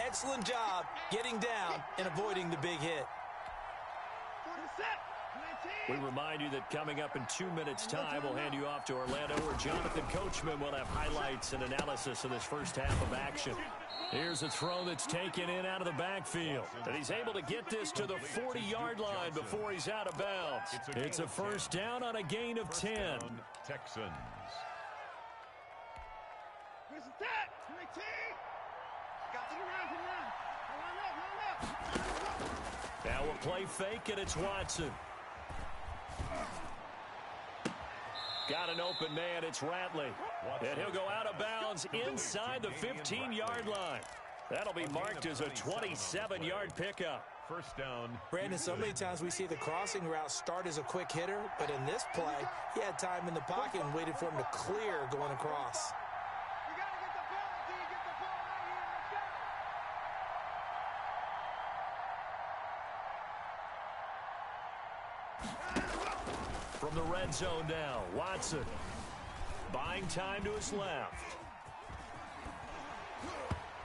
Excellent job getting down and avoiding the big hit. We remind you that coming up in 2 minutes' time, we'll hand you off to Orlando, where Jonathan Coachman will have highlights and analysis of this first half of action. Here's a throw that's taken in out of the backfield. And he's able to get this to the 40-yard line before he's out of bounds. It's a first down on a gain of 10. Texans. Now a play fake, and it's Watson. Got an open man, it's Ratley. And he'll go out of bounds inside the 15-yard line. That'll be marked as a 27-yard pickup. First down. Brandon, so many times we see the crossing route start as a quick hitter, but in this play, he had time in the pocket and waited for him to clear going across. From the red zone now, Watson buying time to his left.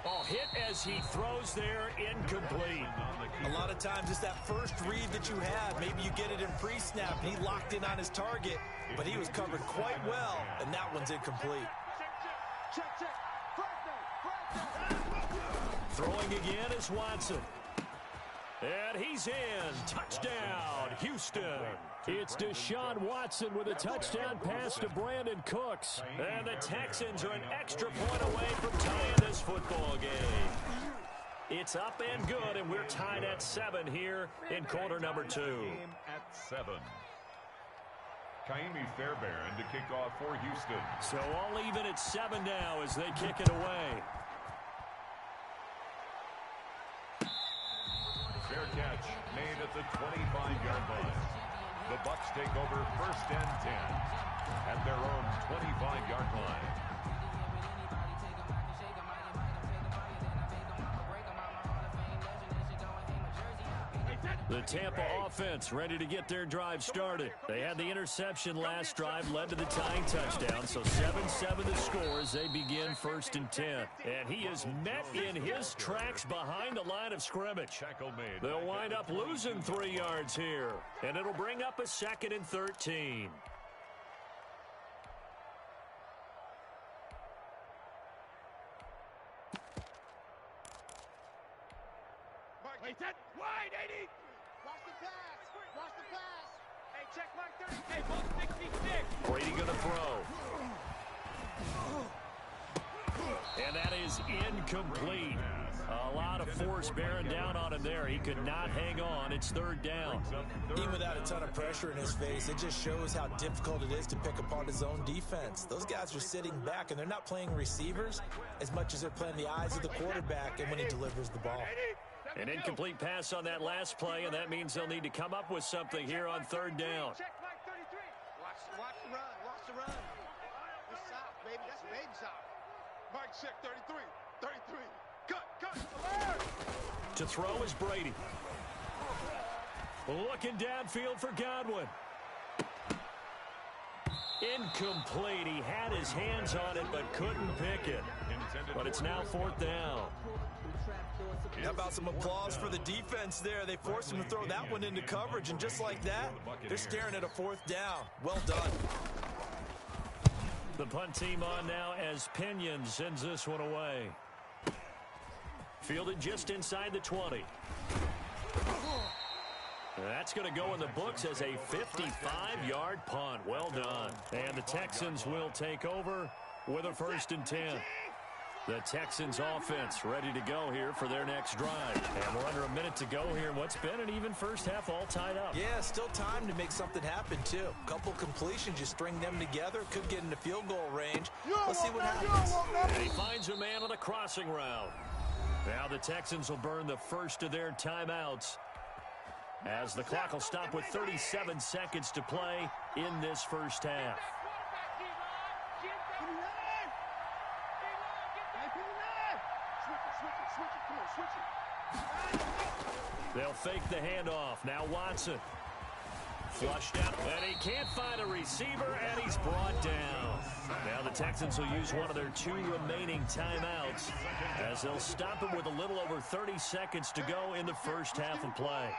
Oh, hit as he throws there, incomplete. A lot of times it's that first read that you have. Maybe you get it in pre-snap. He locked in on his target, but he was covered quite well, and that one's incomplete. Throwing again is Watson. And he's in. Touchdown, Houston. It's Deshaun Watson with a touchdown pass to Brandon Cooks. And the Texans are an extra point away from tying this football game. It's up and good, and we're tied at 7 here in quarter number 2. Game at 7. Kaimi Fairbairn to kick off for Houston. So all even at 7 now as they kick it away. Fair catch made at the 25-yard line. The Bucs take over first and 10 at their own 25-yard line. The Tampa offense ready to get their drive started. They had the interception last drive, led to the tying touchdown, so 7-7 the score as they begin first and 10. And he is met in his tracks behind the line of scrimmage. They'll wind up losing 3 yards here, and it'll bring up a second and 13. Wide, 80. Watch the pass. Watch the pass. Hey, check mark 30. Hey, ball 66. Brady going to throw. And that is incomplete. A lot of force bearing down on him there. He could not hang on. It's third down. Even without a ton of pressure in his face, it just shows how difficult it is to pick apart his own defense. Those guys are sitting back, and they're not playing receivers as much as they're playing the eyes of the quarterback and when he delivers the ball. An incomplete pass on that last play, and that means they'll need to come up with something here on third down. Check Mike 33. Watch the run. Watch the run. It's soft, baby. That's baby soft. Mike, check 33. 33. Cut. Alert! To throw is Brady. Looking downfield for Godwin. Incomplete. He had his hands on it but couldn't pick it. But it's now fourth down. How about some applause for the defense there? They forced him to throw that one into coverage, and just like that, they're staring at a fourth down. Well done. The punt team on now as Pinion sends this one away. Fielded just inside the 20. That's going to go in the books as a 55-yard punt. Well done. And the Texans will take over with a 1st and 10. The Texans offense ready to go here for their next drive. And we're under a minute to go here. What's been an even first half all tied up. Yeah, still time to make something happen, too. A couple completions, you string them together, could get into field goal range. Let's see what happens. And he finds a man on a crossing route. Now the Texans will burn the first of their timeouts as the clock will stop with 37 seconds to play in this first half. They'll fake the handoff. Now Watson. Flushed out, and he can't find a receiver, and he's brought down. Now the Texans will use one of their 2 remaining timeouts as they'll stop him with a little over 30 seconds to go in the first half of play.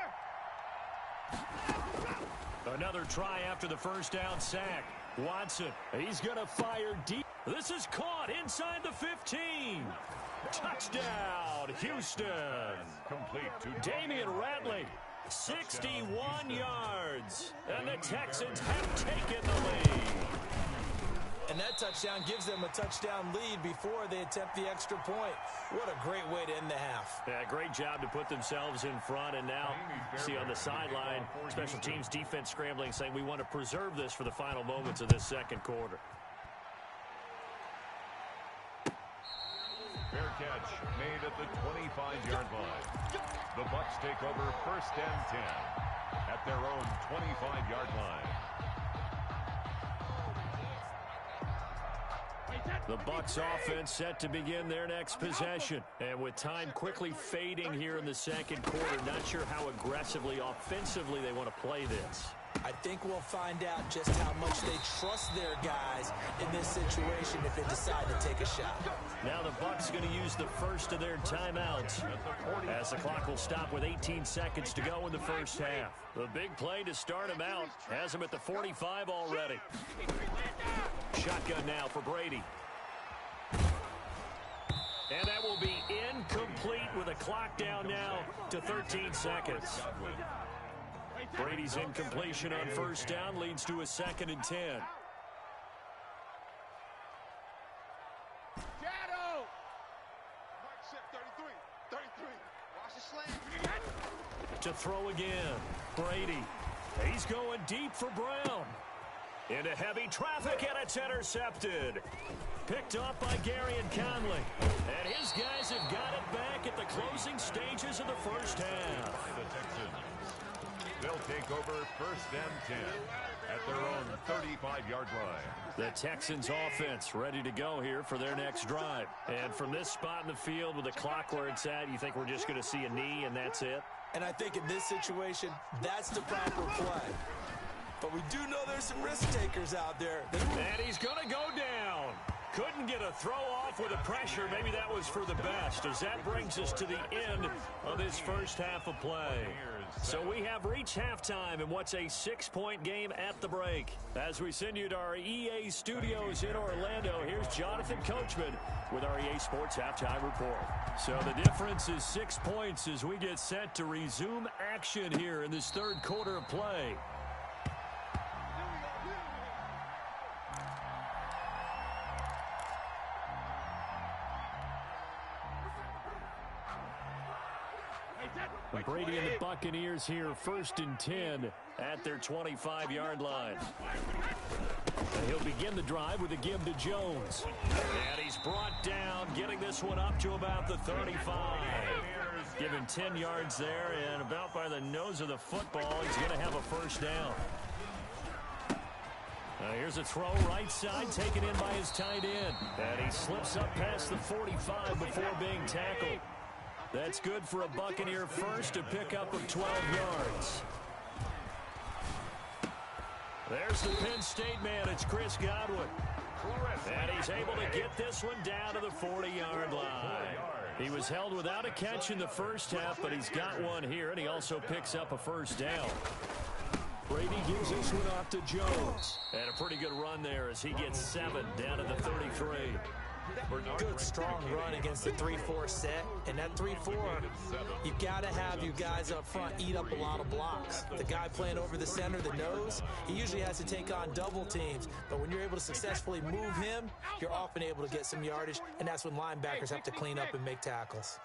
Another try after the first down sack. Watson, he's going to fire deep. This is caught inside the 15. Touchdown, Houston. Complete to Damian Ratley, 61 yards. And the Texans have taken the lead. And that touchdown gives them a touchdown lead before they attempt the extra point. What a great way to end the half. Yeah, great job to put themselves in front. And now, see on the sideline, special teams defense scrambling, saying we want to preserve this for the final moments of this second quarter. fair catch made at the 25-yard line. The Bucs take over 1st and 10 at their own 25-yard line. The Bucs offense set to begin their next possession. And with time quickly fading here in the second quarter, not sure how aggressively, offensively they want to play this. I think we'll find out just how much they trust their guys in this situation if they decide to take a shot. Now the Bucs going to use the first of their timeouts as the clock will stop with 18 seconds to go in the first half. The big play to start him out has him at the 45 already. Shotgun now for Brady. And that will be incomplete with a clock down now to 13 seconds. Brady's incompletion on first down leads to a 2nd and 10. Shadow! Mike set 33. Watch the slant. To throw again. Brady. He's going deep for Brown. Into heavy traffic, and it's intercepted. Picked up by Gary and Conley. And his guys have got it back at the closing stages of the first half. The Texans. They'll take over 1st and 10 at their own 35-yard line. The Texans offense ready to go here for their next drive. And from this spot in the field with the clock where it's at, you think we're just going to see a knee and that's it? And I think in this situation, that's the proper play. But we do know there's some risk takers out there. And he's going to go down. Couldn't get a throw off with the pressure. Maybe that was for the best, as that brings us to the end of this first half of play. So we have reached halftime in what's a 6-point game at the break. As we send you to our EA studios in Orlando, here's Jonathan Coachman with our EA Sports Halftime Report. So the difference is 6 points as we get set to resume action here in this third quarter of play. Brady and the Buccaneers here, 1st and 10 at their 25-yard line. And he'll begin the drive with a give to Jones. And he's brought down, getting this one up to about the 35. Give him 10 yards there, and about by the nose of the football, he's going to have a first down. Here's a throw right side, taken in by his tight end. And he slips up past the 45 before being tackled. That's good for a Buccaneer first, a pickup of 12 yards. There's the Penn State man. It's Chris Godwin. And he's able to get this one down to the 40-yard line. He was held without a catch in the first half, but he's got one here, and he also picks up a first down. Brady gives this one off to Jones. And a pretty good run there as he gets 7 down to the 33. Good, strong run against the 3-4 set. And that 3-4, you've got to have you guys up front eat up a lot of blocks. The guy playing over the center, the nose, he usually has to take on double teams. But when you're able to successfully move him, you're often able to get some yardage, and that's when linebackers have to clean up and make tackles.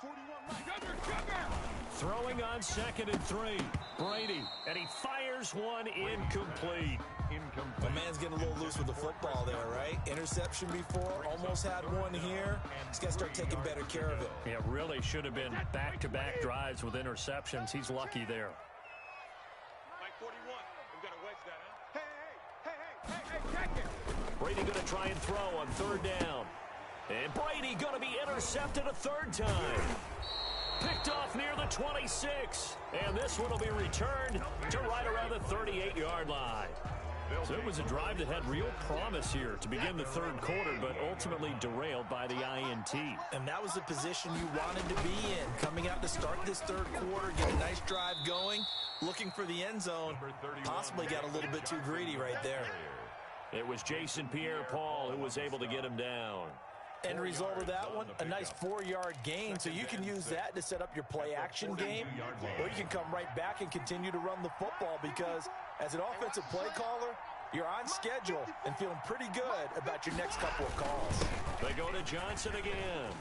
Throwing on 2nd and 3. Brady, and he fires one incomplete. The man's getting a little loose with the football there, right? Interception before, almost had one here. He's got to start taking better care of it. Yeah, really should have been back-to-back drives with interceptions. He's lucky there. Mike 41, we've got to wedge that, huh? Hey, Brady going to try and throw on 3rd down. And Brady going to be intercepted a 3rd time. Picked off near the 26. And this one will be returned to right around the 38-yard line. So it was a drive that had real promise here to begin the 3rd quarter, but ultimately derailed by the INT. And that was the position you wanted to be in. Coming out to start this 3rd quarter, get a nice drive going, looking for the end zone. Possibly got a little bit too greedy right there. It was Jason Pierre-Paul who was able to get him down. End result of that one, a nice 4-yard gain, so you can use that to set up your play-action game, or you can come right back and continue to run the football because as an offensive play caller, you're on schedule and feeling pretty good about your next couple of calls. They go to Johnson again.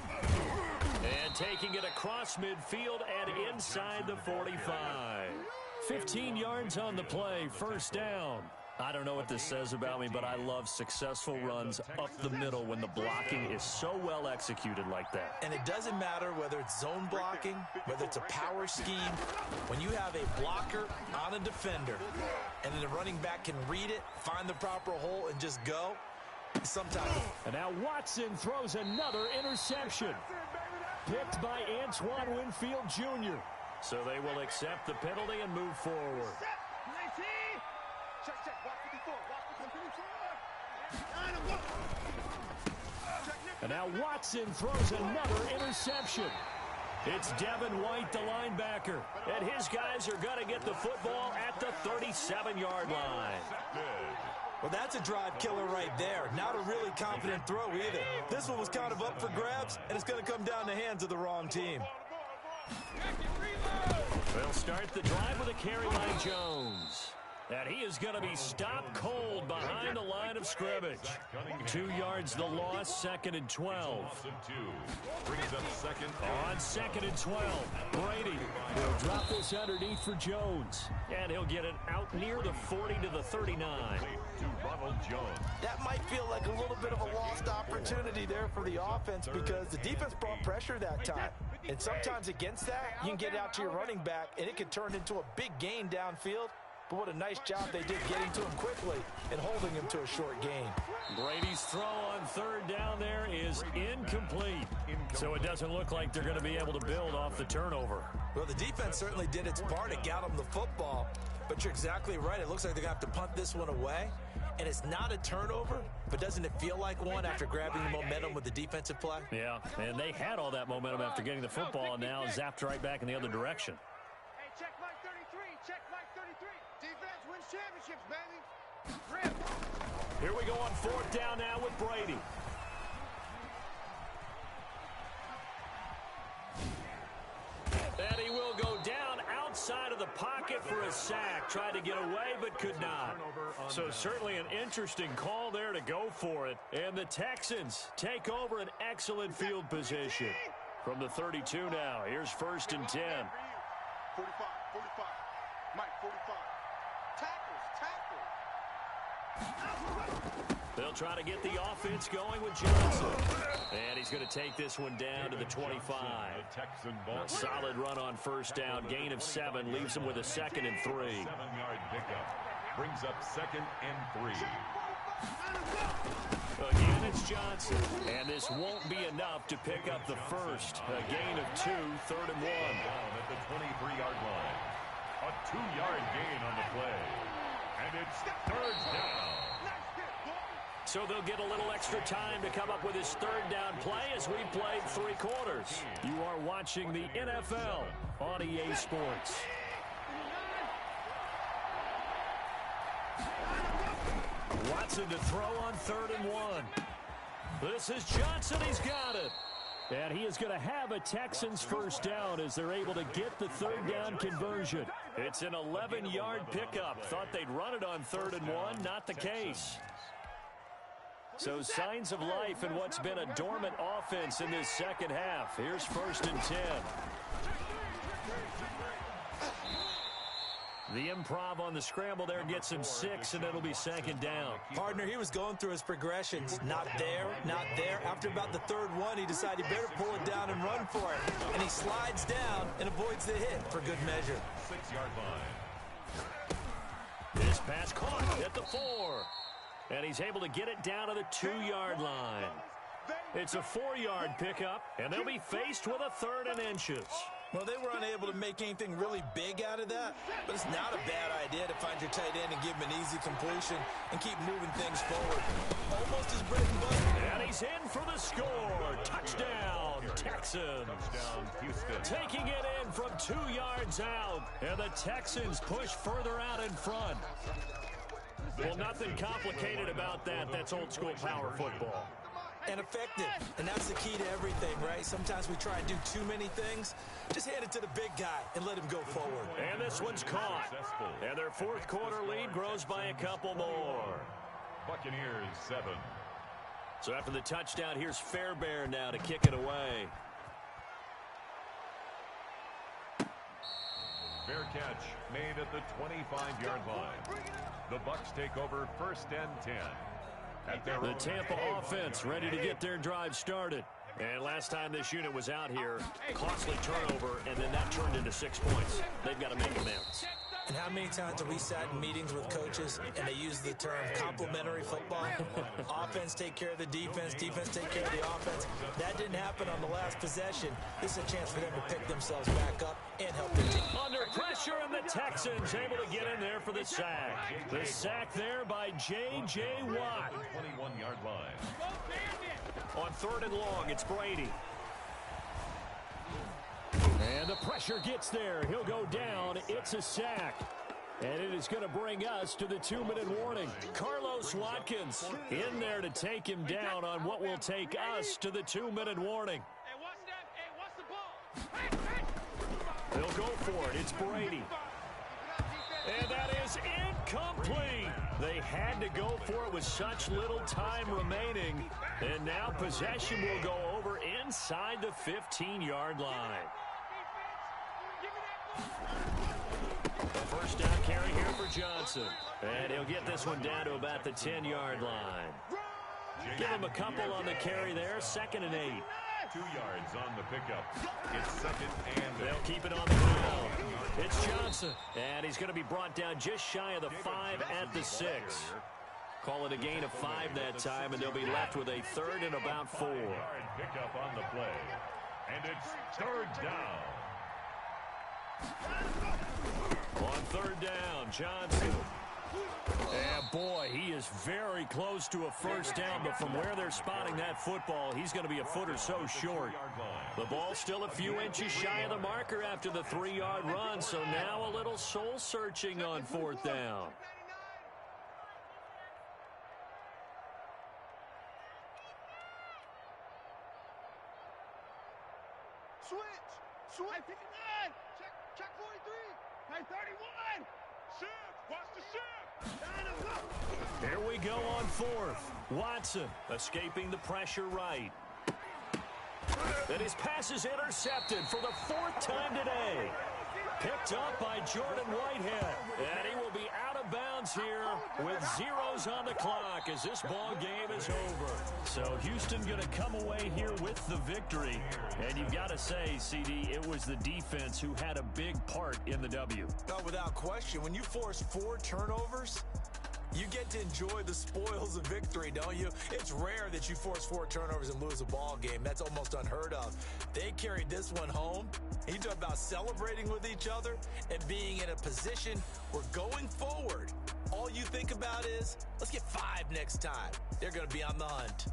And taking it across midfield and inside the 45. 15 yards on the play, first down. I don't know what this says about me, but I love successful runs up the middle when the blocking is so well executed like that. And it doesn't matter whether it's zone blocking, whether it's a power scheme. When you have a blocker on a defender, and then the running back can read it, find the proper hole, and just go, sometimes. And now Watson throws another interception. Picked by Antoine Winfield Jr. So they will accept the penalty and move forward. Check, watch 54, And now Watson throws another interception. It's Devin White, the linebacker, and his guys are going to get the football at the 37-yard line. Well, that's a drive killer right there. Not a really confident throw either. This one was kind of up for grabs, and it's going to come down the hands of the wrong team. They'll start the drive with a carry by Jones. And he is going to be stopped cold behind the line of scrimmage. 2 yards the loss, 2nd and 12. On 2nd and 12, Brady will drop this underneath for Jones. And he'll get it out near the 40 to the 39. That might feel like a little bit of a lost opportunity there for the offense because the defense brought pressure that time. And sometimes against that, you can get out to your running back, and it can turn into a big gain downfield. But what a nice job they did getting to him quickly and holding him to a short gain. Brady's throw on 3rd down there is incomplete. So it doesn't look like they're going to be able to build off the turnover. Well, the defense certainly did its part. It got them the football. But you're exactly right. It looks like they're going to have to punt this one away. And it's not a turnover, but doesn't it feel like one after grabbing the momentum with the defensive play? Yeah, and they had all that momentum after getting the football and now zapped right back in the other direction. Hey, check Mike 33. Check Mike 33. Defense wins championships, baby. Rip. Here we go on 4th down now with Brady. And he will go down outside of the pocket for a sack. Tried to get away, but could not. So certainly an interesting call there to go for it. And the Texans take over an excellent field position. From the 32 now, here's 1st and 10. 45, 45. Mike, 45. Tackles. They'll try to get the offense going with Johnson. And he's going to take this one down to the 25. A solid run on first down. Gain of 7 leaves him with a 2nd and 3. 7-yard pickup. Brings up 2nd and 3. Again, it's Johnson. And this won't be enough to pick up the first. A gain of 2, 3rd and 1. Down at the 23-yard line. A 2-yard gain on the play. And it's 3rd down. So they'll get a little extra time to come up with his 3rd down play as we've played 3 quarters. You are watching the NFL on EA Sports. Watson to throw on 3rd and 1. This is Johnson. He's got it. And he is going to have a Texans first down as they're able to get the 3rd down conversion. It's an 11-yard pickup. Thought they'd run it on 3rd and 1. Not the case. So signs of life in what's been a dormant offense in this second half. Here's 1st and 10. The improv on the scramble there gets him 6, and it'll be 2nd down. Partner, he was going through his progressions. Not there, not there. After about the 3rd one, he decided he better pull it down and run for it. And he slides down and avoids the hit for good measure. 6-yard line. This pass caught at the 4. And he's able to get it down to the 2-yard line. It's a 4-yard pickup, and they'll be faced with a 3rd and inches. Well, they were unable to make anything really big out of that, but it's not a bad idea to find your tight end and give him an easy completion and keep moving things forward. Almost his bread and butter. And he's in for the score. Touchdown, Texans. Touchdown, Houston. Taking it in from 2 yards out, and the Texans push further out in front. Well, nothing complicated about that. That's old-school power football. And effective. And that's the key to everything, right? Sometimes we try and do too many things. Just hand it to the big guy and let him go forward. And this one's caught. And their 4th quarter lead grows by a couple more. Buccaneers 7. So after the touchdown, here's Fairbairn now to kick it away. Fair catch made at the 25-yard line. The Bucs take over 1st and 10. The Tampa offense ready to get their drive started. And last time this unit was out here, costly turnover, and then that turned into 6 points. They've got to make amends. And how many times have we sat in meetings with coaches and they use the term complementary football? Offense take care of the defense, defense take care of the offense. That didn't happen on the last possession. This is a chance for them to pick themselves back up and help their team. Under pressure, and the Texans able to get in there for the sack. The sack there by J.J. Watt. 21-yard line. On 3rd and long, it's Brady. And the pressure gets there. He'll go down. It's a sack. And it is going to bring us to the 2-minute warning. Carlos Watkins in there to take him down on what will take us to the 2-minute warning. They'll go for it. It's Brady. And that is incomplete. They had to go for it with such little time remaining. And now possession will go over inside the 15-yard line. A 1st down carry here for Johnson. And he'll get this one down to about the 10-yard line. Give him a couple on the carry there. 2nd and 8. 2 yards on the pickup. It's 2nd and 8. They'll keep it on the ground. It's Johnson. And he's going to be brought down just shy of the 5 at the 6. Call it a gain of 5 that time, and they'll be left with a 3rd and about 4. 5-yard pickup on the play. And it's 3rd down. On 3rd down, Johnson. And boy, he is very close to a first down, but from where they're spotting that football, he's going to be a foot or so short. The ball's still a few inches shy of the marker after the 3-yard run, so now a little soul-searching on 4th down. Switch! 59! Check 43! Hey, 31! Shift! Watch the shift! Here we go on 4th. Watson escaping the pressure right. And his pass is intercepted for the 4th time today. Picked up by Jordan Whitehead. And he will be out of bounds here with zeros on the clock as this ball game is over. So Houston going to come away here with the victory. And you've got to say, CD, it was the defense who had a big part in the W. No, without question. When you force 4 turnovers, you get to enjoy the spoils of victory, don't you? It's rare that you force 4 turnovers and lose a ball game. That's almost unheard of. They carried this one home. You talk about celebrating with each other and being in a position where going forward, all you think about is, let's get 5 next time. They're going to be on the hunt.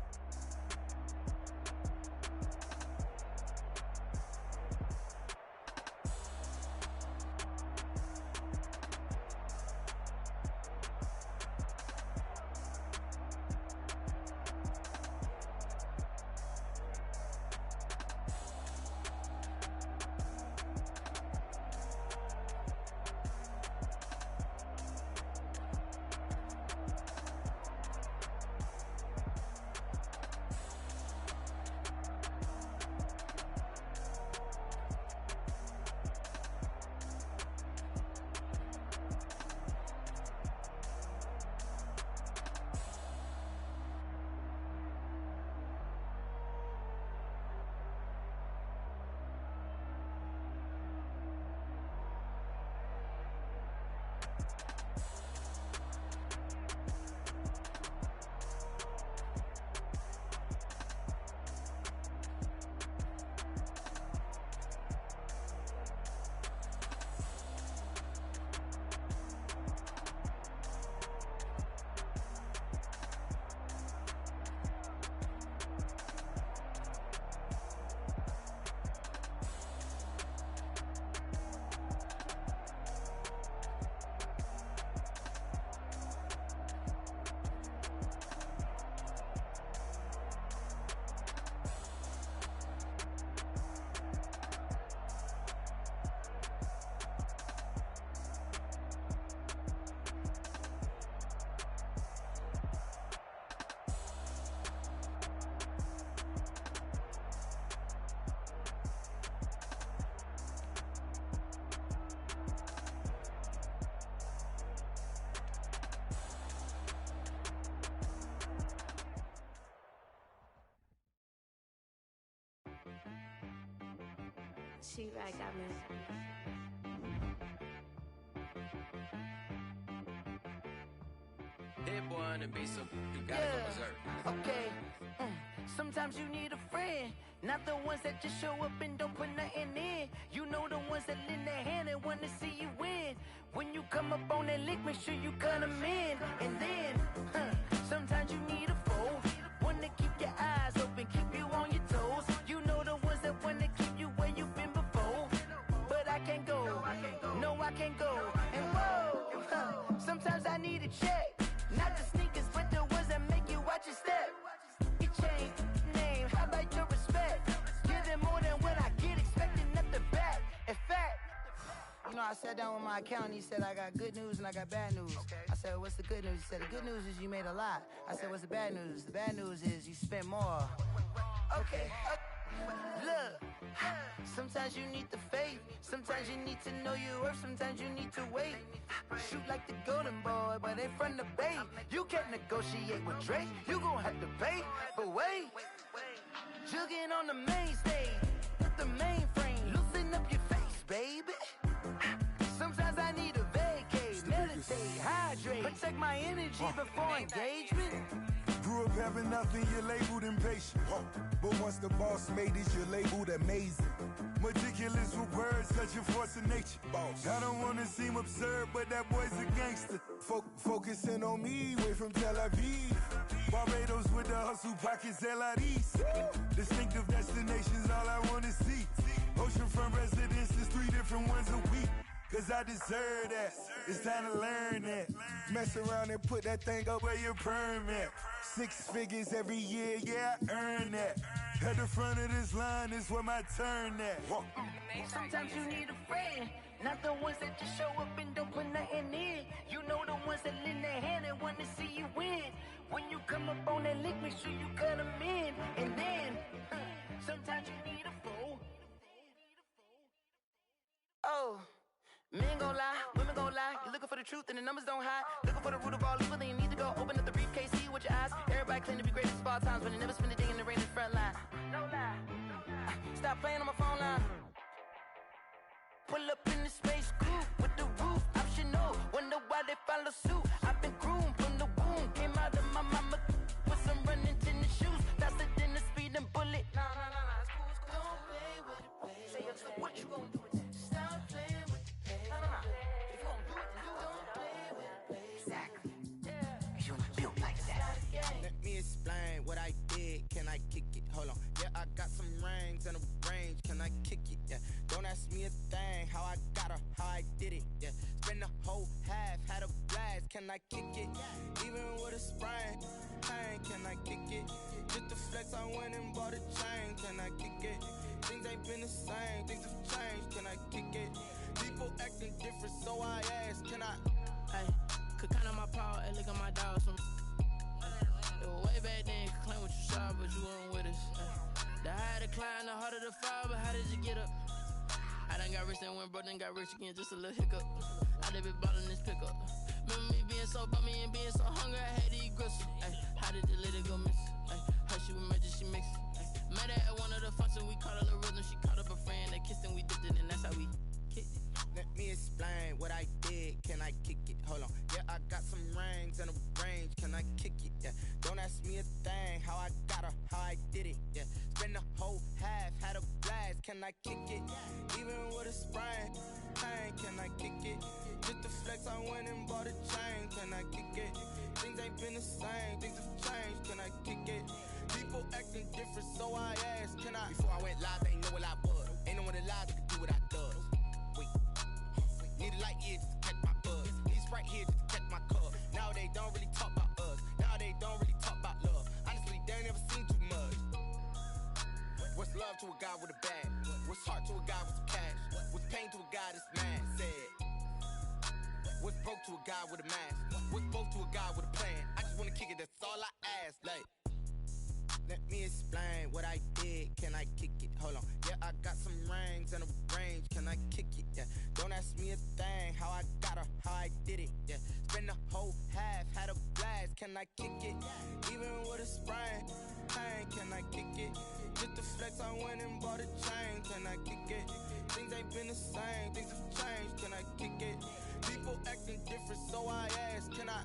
She right, got me. Hit boy on the beat, so you gotta go berserk. Okay. Sometimes you need a friend, not the ones that just show up and don't put nothing in. You know the ones that lend their hand and want to see you win. When you come up on that lick, make sure you cut them in. And then, sometimes you need a foe, one to keep your eyes open, keep you on your toes. You know the ones that want to keep you where you've been before. But I can't go, no I can't go. And whoa, sometimes I need a check. Not the sneakers, but the ones that make you watch your step. Your chain, name, how about your respect? Give them more than what I get, expecting nothing back. In fact, you know, I sat down with my accountant, he said, I got good news and I got bad news. I said, what's the good news? He said, the good news is you made a lot. I said, what's the bad news? The bad news is you spent more. Okay, look, sometimes you need the faith, sometimes you need to know your worth, sometimes you need to wait. Shoot like the golden boy, but ain't from the bay. You can't negotiate with Drake, you gon' have to pay. But wait, jugging on the main stage, with the mainframe, loosen up your face, baby. Sometimes I need a vacate, meditate, hydrate, protect my energy before engagement. Grew up having nothing, you're labeled impatient. But once the boss made it, you're labeled amazing. Meticulous with words, such a force of nature. I don't wanna seem absurd, but that boy's a gangster. Focusing on me, way from Tel Aviv. Barbados with the hustle pockets, LIDs. Distinctive destinations, all I wanna see. Oceanfront residences, 3 different ones a week. Cause I deserve that, it's time to learn that. Mess around and put that thing up where your permit. 6 figures every year, yeah, I earn that. At the front of this line is where my turn at. Sometimes you need a friend, not the ones that just show up and don't put nothing in. You know the ones that lend their hand and want to see you win. When you come up on that lick, make sure you cut them in. And then, sometimes you need a foe. Oh, Men gon' lie, women gon' lie. You looking for the truth and the numbers don't hide. Looking for the root of all evil, then you need to go open up the briefcase, see with your eyes. Everybody claim to be greatest of all times, but they never spend a day in the rain in the front line. No lie. Stop playing on my phone line. Pull up in the space coupe with the roof optional. Wonder why they follow suit. I've been groomed from the womb. Came out of my mama with some running tennis shoes. Faster than a speeding bullet. Nah, it's cool, it's cool. Don't play with it, play. Say so what you gon' do with it? Stop playing with it, play. Nah. If you gon' do it, then you don't play with it, play. Exactly. Yeah. Cause you ain't built like that. Let me explain what I did. Can I kick it? Hold on. Yeah, I got some rings and a range. Can I kick it? Yeah. Don't ask me a thing. How I got her, how I did it. Yeah. Spend the whole half, had a blast. Can I kick it? Even with a sprain. Pain, can I kick it? Just the flex, I went and bought a chain. Can I kick it? Things ain't been the same. Things have changed. Can I kick it? People acting different, so I ask. Can I? Hey, could count on my power, and look at my dogs. It was way back then, could claim what you saw, but you weren't with us. The higher the climb, the harder the fall, but how did you get up? I done got rich and went broke, then got rich again, just a little hiccup. I done been ballin' this pickup. Remember me being so bummy and being so hungry, I had to eat gristle. Ay, how did the lady go miss? Ay, her she was magic, she mixed. Met her at one of the functions, we caught a little rhythm, she caught up a friend, they kissed and we dipped it, and that's how we kicked it. Let me explain what I did. Can I kick it? Hold on. Yeah, I got some rings and a range. Can I kick it? Yeah. Don't ask me a thing. How I got her, how I did it. Yeah. Spend the whole half, had a blast. Can I kick it? Even with a sprain. Pain, can I kick it? Just the flex, I went and bought a chain. Can I kick it? Things ain't been the same. Things have changed. Can I kick it? People acting different, so I asked. Can I? Before I went live, they ain't know what I was. Ain't no one alive that could do what I does. Need a light here just to catch my buzz. Need a Sprite here just to catch my cup. Now they don't really talk about us. Now they don't really talk about love. Honestly, they ain't never seen too much. What's love to a guy with a bag? What's heart to a guy with some cash? What's pain to a guy that's mad? Said. What's broke to a guy with a mask? What's both to a guy with a plan? I just wanna kick it, that's all I ask. Like, let me explain what I did. Can I kick it? Hold on. Yeah, I got some rings and a range. Can I kick it? Yeah. Don't ask me a thing. How I got her, how I did it. Yeah. Spend the whole half, had a blast. Can I kick it? Even with a sprain. Pain, can I kick it? Just the flex, I went and bought a chain. Can I kick it? Things ain't been the same. Things have changed. Can I kick it? People acting different, so I ask. Can I?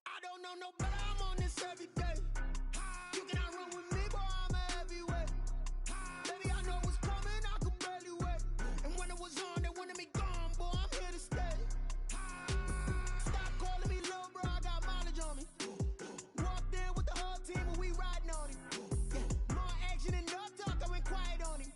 I don't know no better, I'm on this every day. You cannot run with me, boy, I'm a heavyweight. Baby, I know what's coming, I could barely wait. And when it was on, they wanted me gone, boy, I'm here to stay. Stop calling me little bro, I got mileage on me. Walked in with the whole team and we riding on him. Yeah, more action than enough talk, I went quiet on him.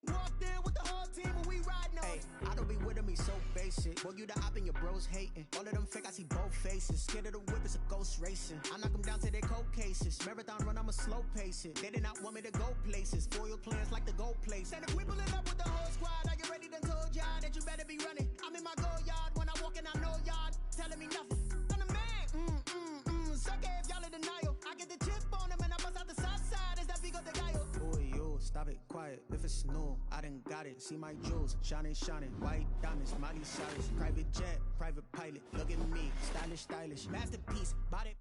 Walked in with the whole team and we riding on him. I don't be with me so basic. Boy, you the op and your bros hating. All of them fake, I see both faces. Scared of the whip, it's a ghost racing. I knock them down to their cold cases. Marathon run, I'ma slow pace it. They did not want me to go places. Foil plans like the gold place. And if we pulling up with the whole squad, are you ready? Done told y'all that you better be running. I'm in my go yard when I walk in, I know y'all telling me nothing. I'm the man. Suck it if y'all in denial. I get the chip on him and I bust out the south side. Is that Vigo the guy? Boy, yo, stop it, quiet. If it's new, I done got it. See my jewels, shining, shining. White diamonds, Miley Cyrus. Private jet, private pilot. Look at me, stylish, stylish. Masterpiece, body.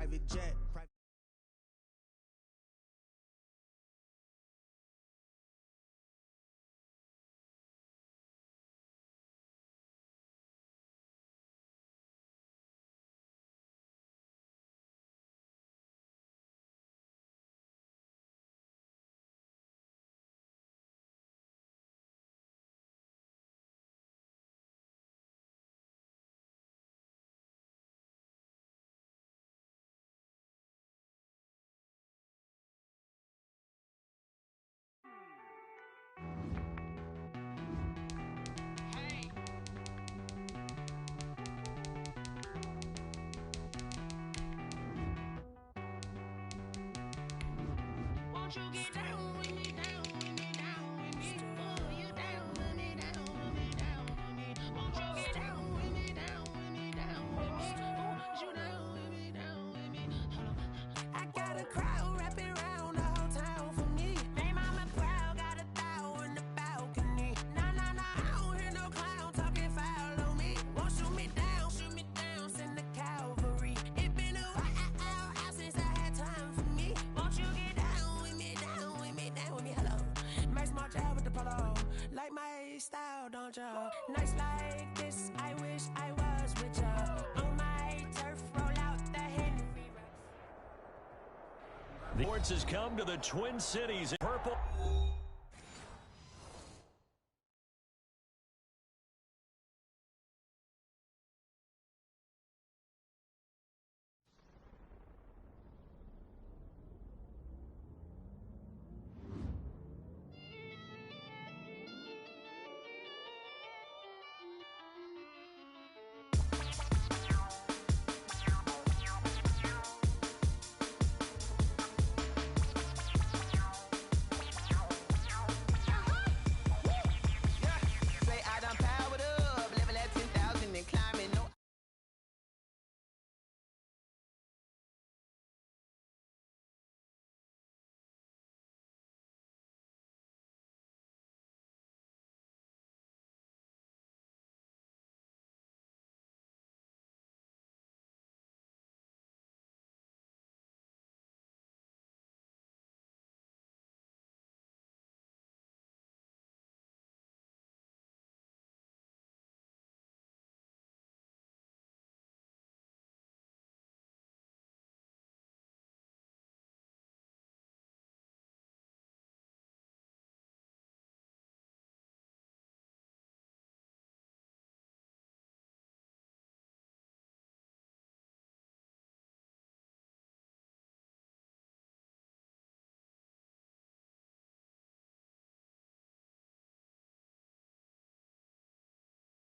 private jet. Won't you get down with me, down with me, down with me? Oh, you down with me, down with me, down with me. Won't you get down with me, down with me, down with me? Oh, you down with me, down with me? Hold on. I got a crowd wrapping around the whole town for me. They mama proud, got a thou in the balcony. Nah, nah, nah, I don't hear no clown talking foul on me. Won't shoot me down, send the cavalry. It been a while since I had time for me. Won't you get down with me, down with me, down with me? Hello. Max March out with the polo. Like my style, don't ya? Nights like this, I wish I was with ya. On my turf, roll out the Henry. The sports has come to the Twin Cities. Purple.